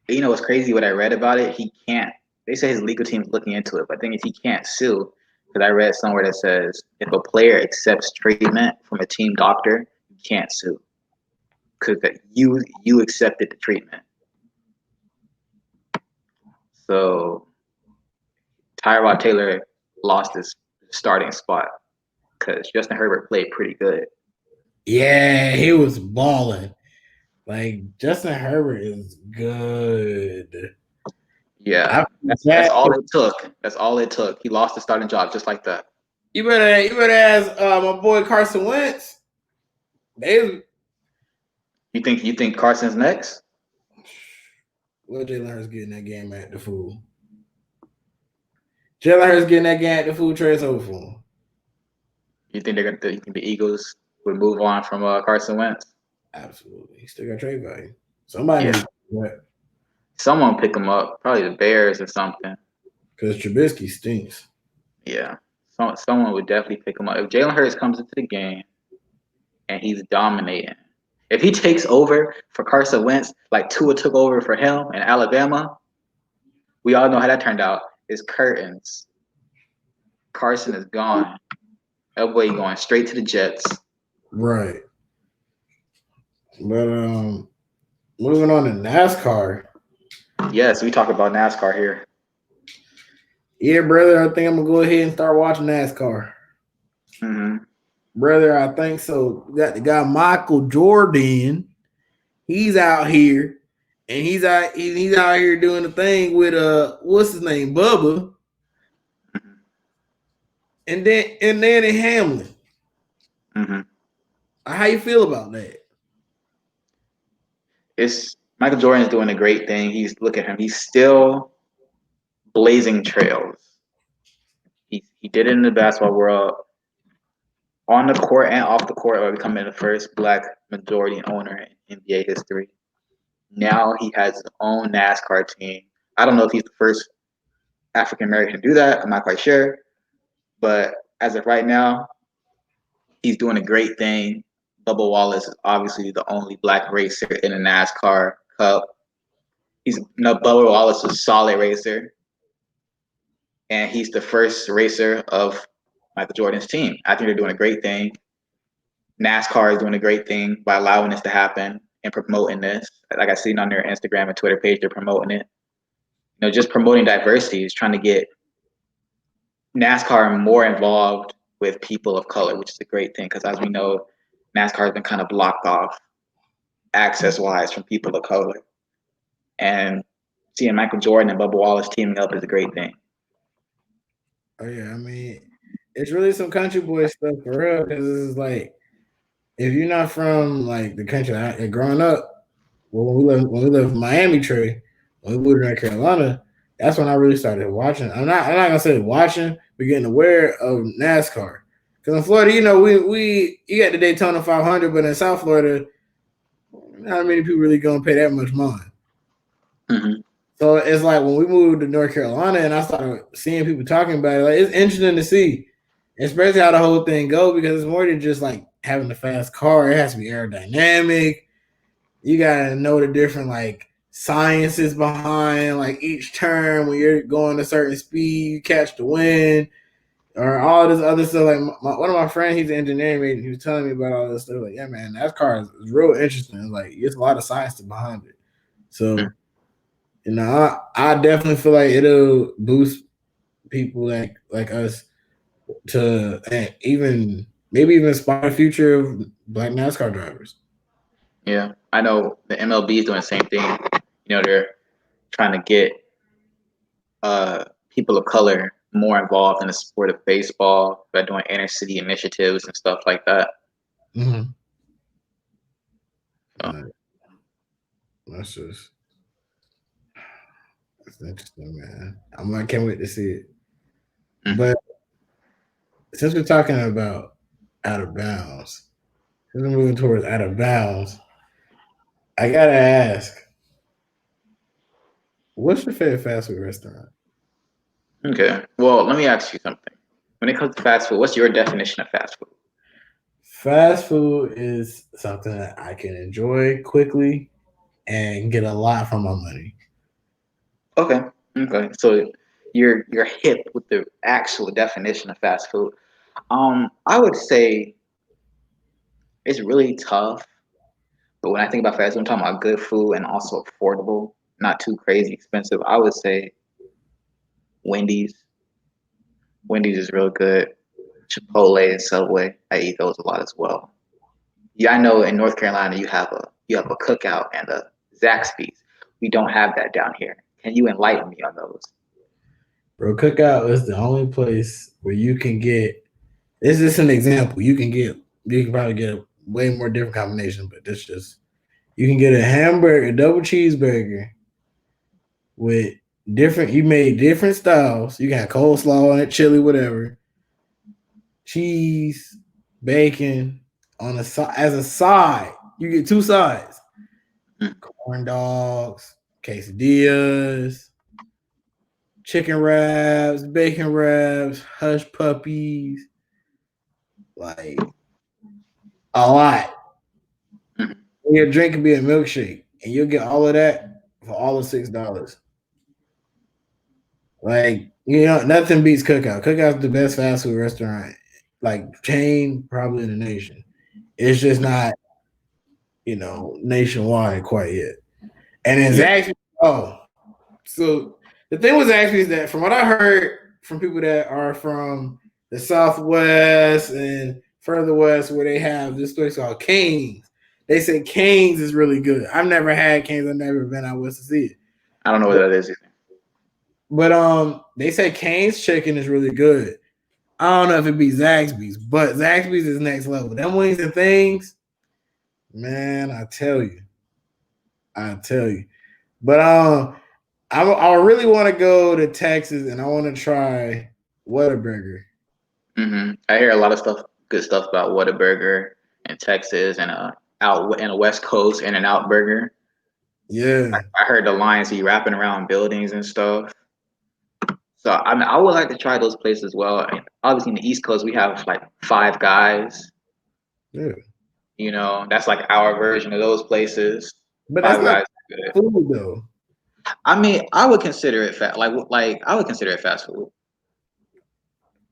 [SPEAKER 1] You know what's crazy? What I read about it, he can't. They say his legal team's looking into it, but the thing is he can't sue. Because I read somewhere that says if a player accepts treatment from a team doctor, you can't sue. Because you accepted the treatment. So Tyrod Taylor lost his starting spot because Justin Herbert played pretty good.
[SPEAKER 2] Yeah, he was balling. Like, Justin Herbert is good.
[SPEAKER 1] Yeah, that's all it took. That's all it took. He lost the starting job just like that.
[SPEAKER 2] You better ask my boy Carson Wentz.
[SPEAKER 1] You think Carson's next?
[SPEAKER 2] Well, Jalen Hurts getting that game at the fool. Jalen Hurts getting that game at the fool. Trey's over for him.
[SPEAKER 1] You think you think the Eagles would move on from Carson Wentz?
[SPEAKER 2] Absolutely, he still got trade value.
[SPEAKER 1] Someone pick him up, probably the Bears or something.
[SPEAKER 2] Because Trubisky stinks.
[SPEAKER 1] Yeah, someone would definitely pick him up if Jalen Hurts comes into the game and he's dominating. If he takes over for Carson Wentz, like Tua took over for him in Alabama, we all know how that turned out. It's curtains. Carson is gone. That boy going straight to the Jets.
[SPEAKER 2] Right. But moving on to NASCAR.
[SPEAKER 1] Yes, we talk about NASCAR here.
[SPEAKER 2] Yeah, brother, I think I'm gonna go ahead and start watching NASCAR.
[SPEAKER 1] Mm-hmm.
[SPEAKER 2] Brother, I think so. We got the guy Michael Jordan. He's out here, and he's out here doing the thing with what's his name, Bubba, and then in Hamlin.
[SPEAKER 1] Mm-hmm.
[SPEAKER 2] How you feel about that?
[SPEAKER 1] It's Michael Jordan is doing a great thing. Look at him. He's still blazing trails. He did it in the basketball world, on the court and off the court, by becoming the first Black majority owner in NBA history. Now he has his own NASCAR team. I don't know if he's the first African American to do that. I'm not quite sure, but as of right now, he's doing a great thing. Bubba Wallace is obviously the only Black racer in a NASCAR Cup. Bubba Wallace is a solid racer, and he's the first racer of Michael Jordan's team. I think they're doing a great thing. NASCAR is doing a great thing by allowing this to happen and promoting this. Like I seen on their Instagram and Twitter page, they're promoting it. Just promoting diversity is trying to get NASCAR more involved with people of color, which is a great thing because, as we know, NASCAR has been kind of blocked off access-wise from people of color. And seeing Michael Jordan and Bubba Wallace teaming up is a great thing.
[SPEAKER 2] Oh yeah, I mean, it's really some country boy stuff for real because it's like if you're not from like the country, growing up, when we lived in Miami, Trey, when we moved to North Carolina, that's when I really started watching. I'm not gonna say watching, but getting aware of NASCAR. Because in Florida, you got the Daytona 500, but in South Florida, not many people really gonna pay that much mind.
[SPEAKER 1] Mm-hmm.
[SPEAKER 2] So it's like when we moved to North Carolina and I started seeing people talking about it, like it's interesting to see, especially how the whole thing goes because it's more than just like having a fast car. It has to be aerodynamic. You gotta know the different like sciences behind like each turn when you're going a certain speed, you catch the wind, or all this other stuff. Like one of my friends, he's an engineering major. He was telling me about all this stuff. Like, yeah, man, that car is real interesting. Like, it's a lot of science behind it. So, I definitely feel like it'll boost people like us to maybe even inspire the future of black NASCAR drivers.
[SPEAKER 1] Yeah, I know the MLB is doing the same thing. They're trying to get people of color more involved in the sport of baseball by doing inner city initiatives and stuff like that.
[SPEAKER 2] Mm-hmm.
[SPEAKER 1] So.
[SPEAKER 2] That's interesting, man. I can't wait to see it. Mm-hmm. But since we're talking about out of bounds, since we're moving towards out of bounds, I gotta ask, what's your favorite fast food restaurant?
[SPEAKER 1] Okay. Well, let me ask you something. When it comes to fast food, what's your definition of fast food?
[SPEAKER 2] Fast food is something that I can enjoy quickly and get a lot for my money.
[SPEAKER 1] Okay. So you're hip with the actual definition of fast food. I would say it's really tough. But when I think about fast food, I'm talking about good food and also affordable, not too crazy expensive. I would say Wendy's. Wendy's is real good. Chipotle and Subway. I eat those a lot as well. Yeah, I know in North Carolina you have a Cookout and a Zaxby's. We don't have that down here. Can you enlighten me on those?
[SPEAKER 2] Bro, Cookout is the only place where you can get. This is an example. You can probably get a way more different combination, but this just you can get a hamburger, a double cheeseburger with different. You made different styles. You got coleslaw on it, chili, whatever, cheese, bacon on a as a side. You get two sides: corn dogs, quesadillas, chicken wraps, bacon wraps, hush puppies, like a lot. Your drink can be a milkshake, and you'll get all of that for all of $6. Like, nothing beats Cookout. Cookout's the best fast food restaurant, like chain probably in the nation. It's just not, nationwide quite yet. And then Zaxby's, so the thing with Zaxby's is that from what I heard from people that are from the Southwest and further west where they have this place called Cane's, they say Cane's is really good. I've never had Cane's. I've never been out west to see it.
[SPEAKER 1] I don't know what that is either.
[SPEAKER 2] But they say Cane's chicken is really good. I don't know if it be Zaxby's, but Zaxby's is next level. Them wings and things, man, I tell you. But I really want to go to Texas and I want to try Whataburger.
[SPEAKER 1] Mm-hmm. I hear a lot of good stuff about Whataburger in Texas and out in the West Coast In-N-Out Burger.
[SPEAKER 2] Yeah,
[SPEAKER 1] I heard the lines be wrapping around buildings and stuff. So I would like to try those places as well. I mean, obviously, in the East Coast, we have like Five Guys.
[SPEAKER 2] Yeah.
[SPEAKER 1] That's like our version of those places.
[SPEAKER 2] But
[SPEAKER 1] Five Guys. good.
[SPEAKER 2] food though.
[SPEAKER 1] I mean, I would consider it fast. Like I would consider it fast food.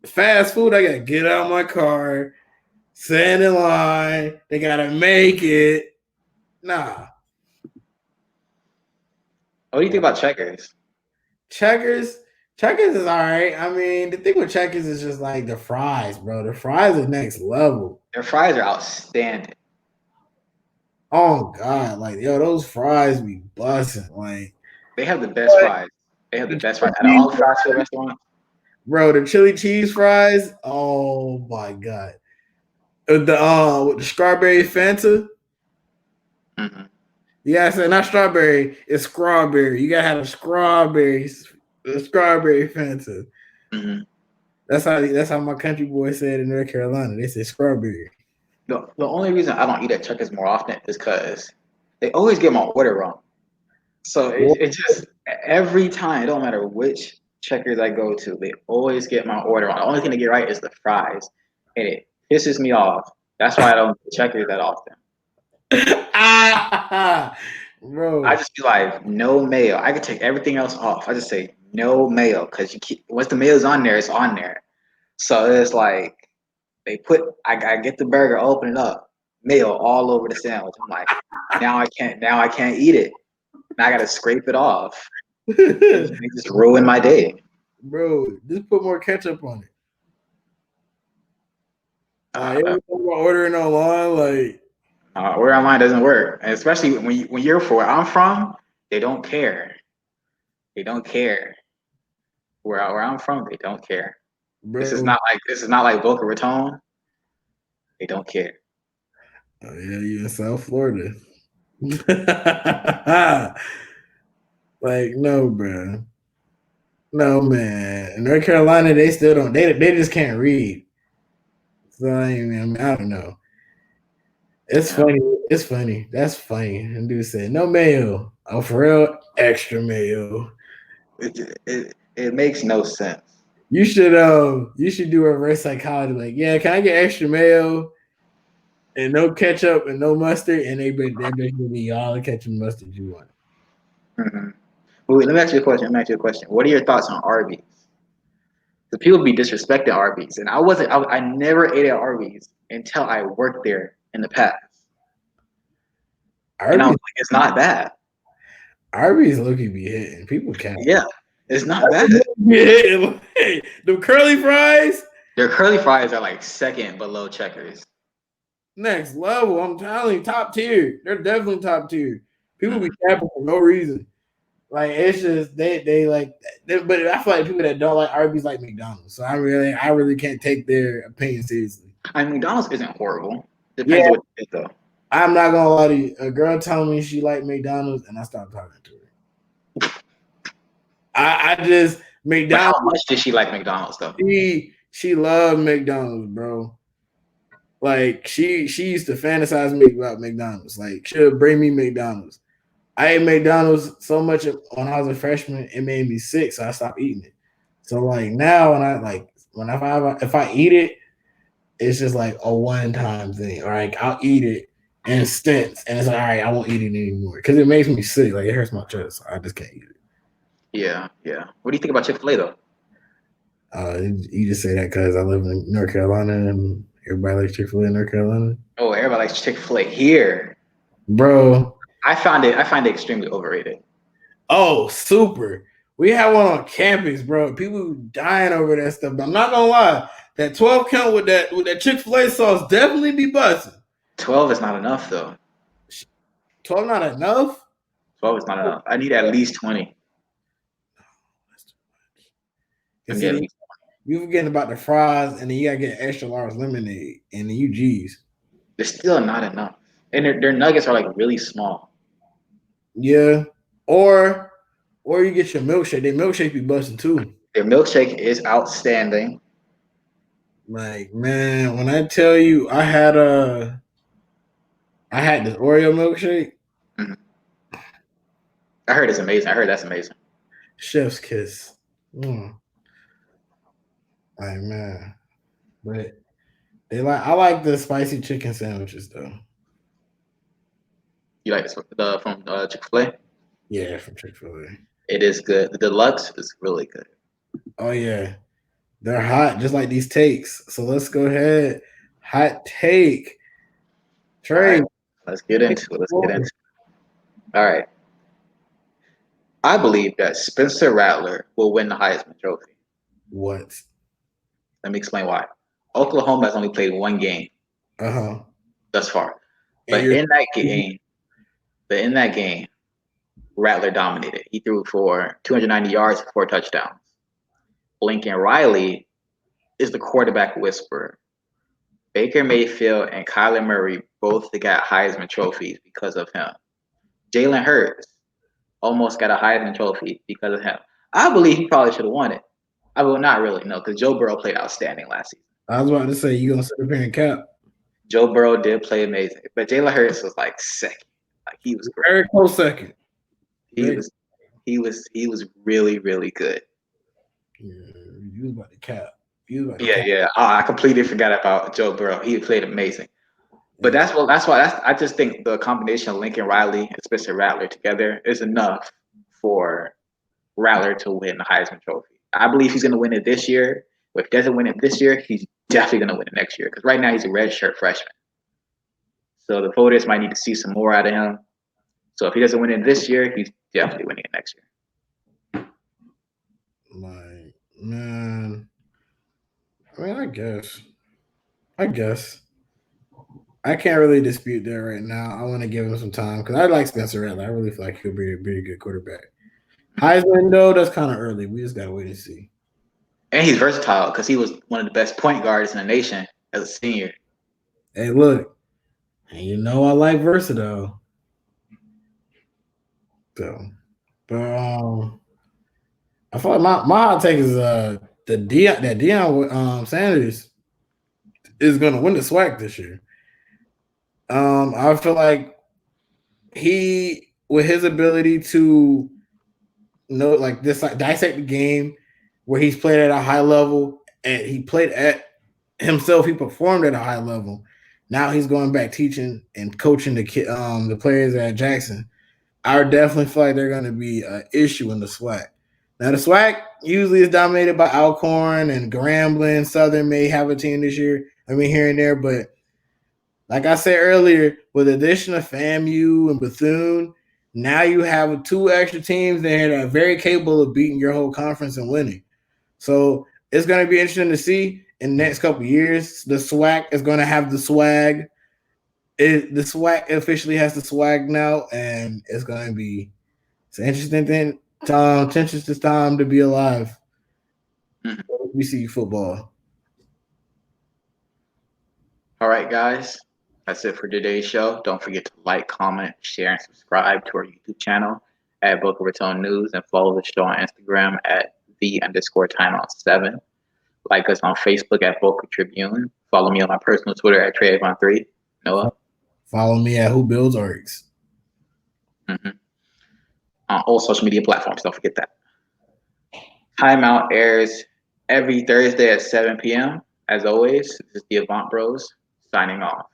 [SPEAKER 2] Fast food, I gotta get out of my car, stand in line. They gotta make it. Nah.
[SPEAKER 1] What do you think about Checkers?
[SPEAKER 2] Checkers. Checkers is all right. I mean, the thing with Checkers is just like the fries, bro. The fries are next level.
[SPEAKER 1] Their fries are outstanding.
[SPEAKER 2] Oh God, like yo, those fries be busting. Like,
[SPEAKER 1] They have the best fries. They have the
[SPEAKER 2] the
[SPEAKER 1] best fries out of
[SPEAKER 2] cheese
[SPEAKER 1] all the fast food restaurants.
[SPEAKER 2] bro, the chili cheese fries. Oh my God. With the strawberry Fanta.
[SPEAKER 1] Mm-hmm.
[SPEAKER 2] You gotta say not strawberry, it's strawberry. You gotta have the strawberry Fanta.
[SPEAKER 1] Mm-hmm.
[SPEAKER 2] That's how my country boys said in North Carolina. They said strawberry.
[SPEAKER 1] The only reason I don't eat at Checkers more often is because they always get my order wrong. So it just every time, it don't matter which Checkers I go to, they always get my order wrong. The only thing they get right is the fries, and it pisses me off. That's why I don't get Checkers that often.
[SPEAKER 2] Ah,
[SPEAKER 1] I
[SPEAKER 2] bro,
[SPEAKER 1] just be like, no mayo. I could take everything else off. I just say no mayo because once the mayo's on there, it's on there. So it's like I get the burger, open it up, mayo all over the sandwich. I'm like, now I can't eat it. Now I gotta scrape it off. It just ruined my day.
[SPEAKER 2] bro, just put more ketchup on it. Like
[SPEAKER 1] Uh,
[SPEAKER 2] every time I ordering online, like
[SPEAKER 1] Order online doesn't work, and especially when you're from where I'm from, they don't care. They don't care. Where I'm from, they don't care.
[SPEAKER 2] bro,
[SPEAKER 1] This is not like Boca Raton. They don't care.
[SPEAKER 2] oh yeah, you in South Florida. Like no, bro, no man. In North Carolina, they still don't. They just can't read. So I mean, I don't know. It's
[SPEAKER 1] Yeah.
[SPEAKER 2] funny. It's funny. That's funny. And dude said, no mayo. Oh, for real? Extra mayo.
[SPEAKER 1] It makes no sense.
[SPEAKER 2] You should do reverse psychology. Like, yeah, can I get extra mayo and no ketchup and no mustard? And they basically be all the ketchup and mustard you want.
[SPEAKER 1] Mm-hmm. Wait, let me ask you a question. Let me ask you a question. What are your thoughts on Arby's? Because people be disrespecting Arby's, and I never ate at Arby's until I worked there in the past, and I was
[SPEAKER 2] Arby's
[SPEAKER 1] like, it's not bad.
[SPEAKER 2] Arby's look be hitting. People count.
[SPEAKER 1] Yeah, it's not bad.
[SPEAKER 2] Be hitting. Hey, the curly fries,
[SPEAKER 1] Their curly fries are like second below Checkers.
[SPEAKER 2] next level. I'm telling you, top tier. They're definitely top tier. People be
[SPEAKER 1] Mm-hmm.
[SPEAKER 2] capping for no reason. Like it's just they like, but I feel like people that don't like Arby's like McDonald's. So I really can't take their opinion seriously.
[SPEAKER 1] I mean, McDonald's isn't horrible. Depends
[SPEAKER 2] Yeah,
[SPEAKER 1] on what you get though.
[SPEAKER 2] I'm not gonna lie to you. A girl told me she liked McDonald's, and I stopped talking to her. I just
[SPEAKER 1] But how
[SPEAKER 2] McDonald's.
[SPEAKER 1] much did she like McDonald's though?
[SPEAKER 2] She loved McDonald's, bro. Like she used to fantasize me about McDonald's. Like she'll bring me McDonald's. I ate McDonald's so much when I was a freshman, it made me sick, so I stopped eating it. So like now, if I eat it, it's just like a one time thing. All right, I'll eat it in stints, and it's like all right, I won't eat it anymore because it makes me sick. Like it hurts my chest. So I just can't eat it.
[SPEAKER 1] Yeah, yeah. What do you think about Chick-fil-A though?
[SPEAKER 2] You just say that because I live in North Carolina and everybody likes Chick-fil-A in North Carolina.
[SPEAKER 1] Oh, everybody likes Chick-fil-A here.
[SPEAKER 2] Bro,
[SPEAKER 1] I find it extremely overrated.
[SPEAKER 2] oh, super. We have one on campus, bro. People dying over that stuff. But I'm not gonna lie, that 12 count with that Chick-fil-A sauce definitely be busting.
[SPEAKER 1] 12 is not enough though.
[SPEAKER 2] 12 not enough?
[SPEAKER 1] 12 is not enough. I need at least 20.
[SPEAKER 2] That's too much.
[SPEAKER 1] I
[SPEAKER 2] And
[SPEAKER 1] need at
[SPEAKER 2] see,
[SPEAKER 1] least
[SPEAKER 2] you forgetting about the fries, and then you gotta get extra large lemonade, and then you G's.
[SPEAKER 1] They're still not enough. And their nuggets are like really small.
[SPEAKER 2] Yeah. Or you get your milkshake. Their milkshake be busting too.
[SPEAKER 1] Their milkshake is outstanding.
[SPEAKER 2] Like, man, when I tell you I had this Oreo milkshake,
[SPEAKER 1] Mhm. I heard it's amazing. I heard that's amazing.
[SPEAKER 2] chef's kiss. Mm. Like, man. But I like the spicy chicken sandwiches though.
[SPEAKER 1] You like the from Chick-fil-A?
[SPEAKER 2] Yeah, from Chick-fil-A.
[SPEAKER 1] It is good. The deluxe is really good.
[SPEAKER 2] Oh yeah, they're hot, just like these takes. So let's go ahead. Hot take,
[SPEAKER 1] All
[SPEAKER 2] Trey.
[SPEAKER 1] right, let's get into it. Let's get into it. All right. I believe that Spencer Rattler will win the Heisman Trophy.
[SPEAKER 2] What?
[SPEAKER 1] Let me explain why. Oklahoma has only played one game
[SPEAKER 2] Uh-huh.
[SPEAKER 1] thus far,
[SPEAKER 2] And
[SPEAKER 1] but
[SPEAKER 2] you're
[SPEAKER 1] in that game, Rattler dominated. He threw for 290 yards, 4 touchdowns. Lincoln Riley is the quarterback whisperer. Baker Mayfield and Kyler Murray both got Heisman trophies because of him. Jalen Hurts almost got a Heisman trophy because of him. I believe he probably should have won it. I will not really know because Joe Burrow played outstanding last season.
[SPEAKER 2] I was about to say you gonna sit up here and cap.
[SPEAKER 1] Joe Burrow did play amazing, but Jalen Hurts was like second. Like he was great.
[SPEAKER 2] Very close second.
[SPEAKER 1] He was really really good.
[SPEAKER 2] Yeah, you was about to cap. You was about to
[SPEAKER 1] Yeah,
[SPEAKER 2] cap.
[SPEAKER 1] yeah. I completely forgot about Joe Burrow. He played amazing. But that's why I just think the combination of Lincoln Riley and Spencer Rattler together is enough for Rattler to win the Heisman Trophy. I believe he's going to win it this year. But if he doesn't win it this year, he's definitely going to win it next year because right now he's a redshirt freshman. So the voters might need to see some more out of him. So if he doesn't win it this year, he's definitely winning it next year.
[SPEAKER 2] Like, man, I mean, I guess. I can't really dispute that right now. I want to give him some time because I like Spencer Rattler. I really feel like he'll be a pretty good quarterback. Heisman, though, that's kind of early. We just gotta wait and see.
[SPEAKER 1] And he's versatile because he was one of the best point guards in the nation as a senior.
[SPEAKER 2] Hey, look, you know I like versatile. So, but I feel like my hot take is Deion Sanders is gonna win the SWAC this year. I feel like he, with his ability to know, like this, like dissect the game, where he's played at a high level and he played at himself, he performed at a high level. Now he's going back teaching and coaching the players at Jackson. I definitely feel like they're going to be an issue in the SWAC. Now the SWAC usually is dominated by Alcorn and Grambling. Southern may have a team this year. I mean, here and there, but like I said earlier, with the addition of FAMU and Bethune, now you have two extra teams there that are very capable of beating your whole conference and winning. So it's going to be interesting to see in the next couple of years. The SWAC is going to have the swag. The SWAC officially has the swag now, and it's going to be an interesting thing. Interesting time to be alive. We see football.
[SPEAKER 1] All right, guys. That's it for today's show. Don't forget to like, comment, share, and subscribe to our YouTube channel at Boca Raton News and follow the show on Instagram at _timeout7. Like us on Facebook at Boca Tribune. Follow me on my personal Twitter at TreyAvon3. Noah.
[SPEAKER 2] Follow me at Who Builds Orgs.
[SPEAKER 1] On all social media platforms. Don't forget that. Timeout airs every Thursday at 7 p.m. As always, this is the Avant Bros signing off.